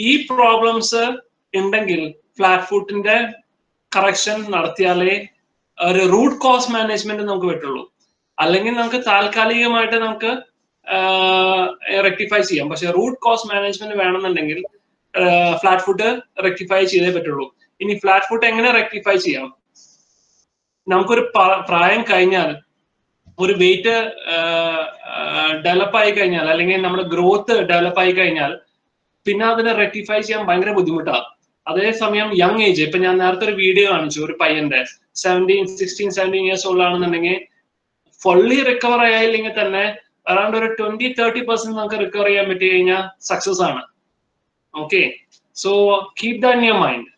ഈ പ്രോബ്ലംസ് ഉണ്ടെങ്കിൽ ഫ്ലാറ്റ് ഫുട്ടിന്റെ കറക്ഷൻ നടത്തിയാലേ ഒരു റൂട്ട് കോസ് മാനേജ്മെന്റ് നമുക്ക് പറ്റുള്ളൂ. അല്ലെങ്കിൽ നമുക്ക് താൽക്കാലികമായിട്ട് നമുക്ക് റെക്ടിഫൈ ചെയ്യാം. പക്ഷെ റൂട്ട് കോസ് മാനേജ്മെന്റ് വേണമെന്നുണ്ടെങ്കിൽ ഫ്ലാറ്റ് ഫുട്ട് റെക്ടിഫൈ ചെയ്തേ പറ്റുള്ളൂ. ഇനി ഫ്ലാറ്റ് ഫുട്ട് എങ്ങനെ റെക്ടിഫൈ ചെയ്യാം? നമുക്കൊരു പ്രായം കഴിഞ്ഞാൽ, ഒരു വെയിറ്റ് ഡെവലപ്പ് ആയി കഴിഞ്ഞാൽ, അല്ലെങ്കിൽ നമ്മുടെ ഗ്രോത്ത് ഡെവലപ്പ് ആയി കഴിഞ്ഞാൽ പിന്നെ അതിനെ റെക്ടിഫൈ ചെയ്യാൻ ഭയങ്കര ബുദ്ധിമുട്ടാണ്. അതേസമയം യങ് ഏജ്, ഇപ്പൊ ഞാൻ നേരത്തെ ഒരു വീഡിയോ കാണിച്ചു ഒരു പയ്യന്റെ 16-17 ഇയേഴ്സ് ഓൾഡ് ആണെന്നുണ്ടെങ്കിൽ ഫുള്ളി റിക്കവർ ആയില്ലെങ്കിൽ തന്നെ അറൌണ്ട് ഒരു 20-30% നമുക്ക് റിക്കവർ ചെയ്യാൻ പറ്റി കഴിഞ്ഞാൽ സക്സസ് ആണ്. Okay, so keep that in your mind.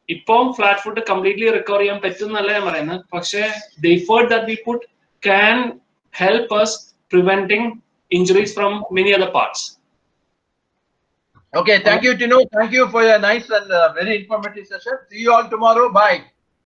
ഇപ്പം ഫ്ലാറ്റ് ഫുട്ട് കംപ്ലീറ്റ്ലി റിക്കവർ ചെയ്യാൻ പറ്റുന്നല്ല ഞാൻ പറയുന്നത്, പക്ഷേ the effort that we put can help us preventing injuries from many other parts. Okay, thank you, Tino. Thank you for your nice and very informative session. See you all tomorrow. Bye.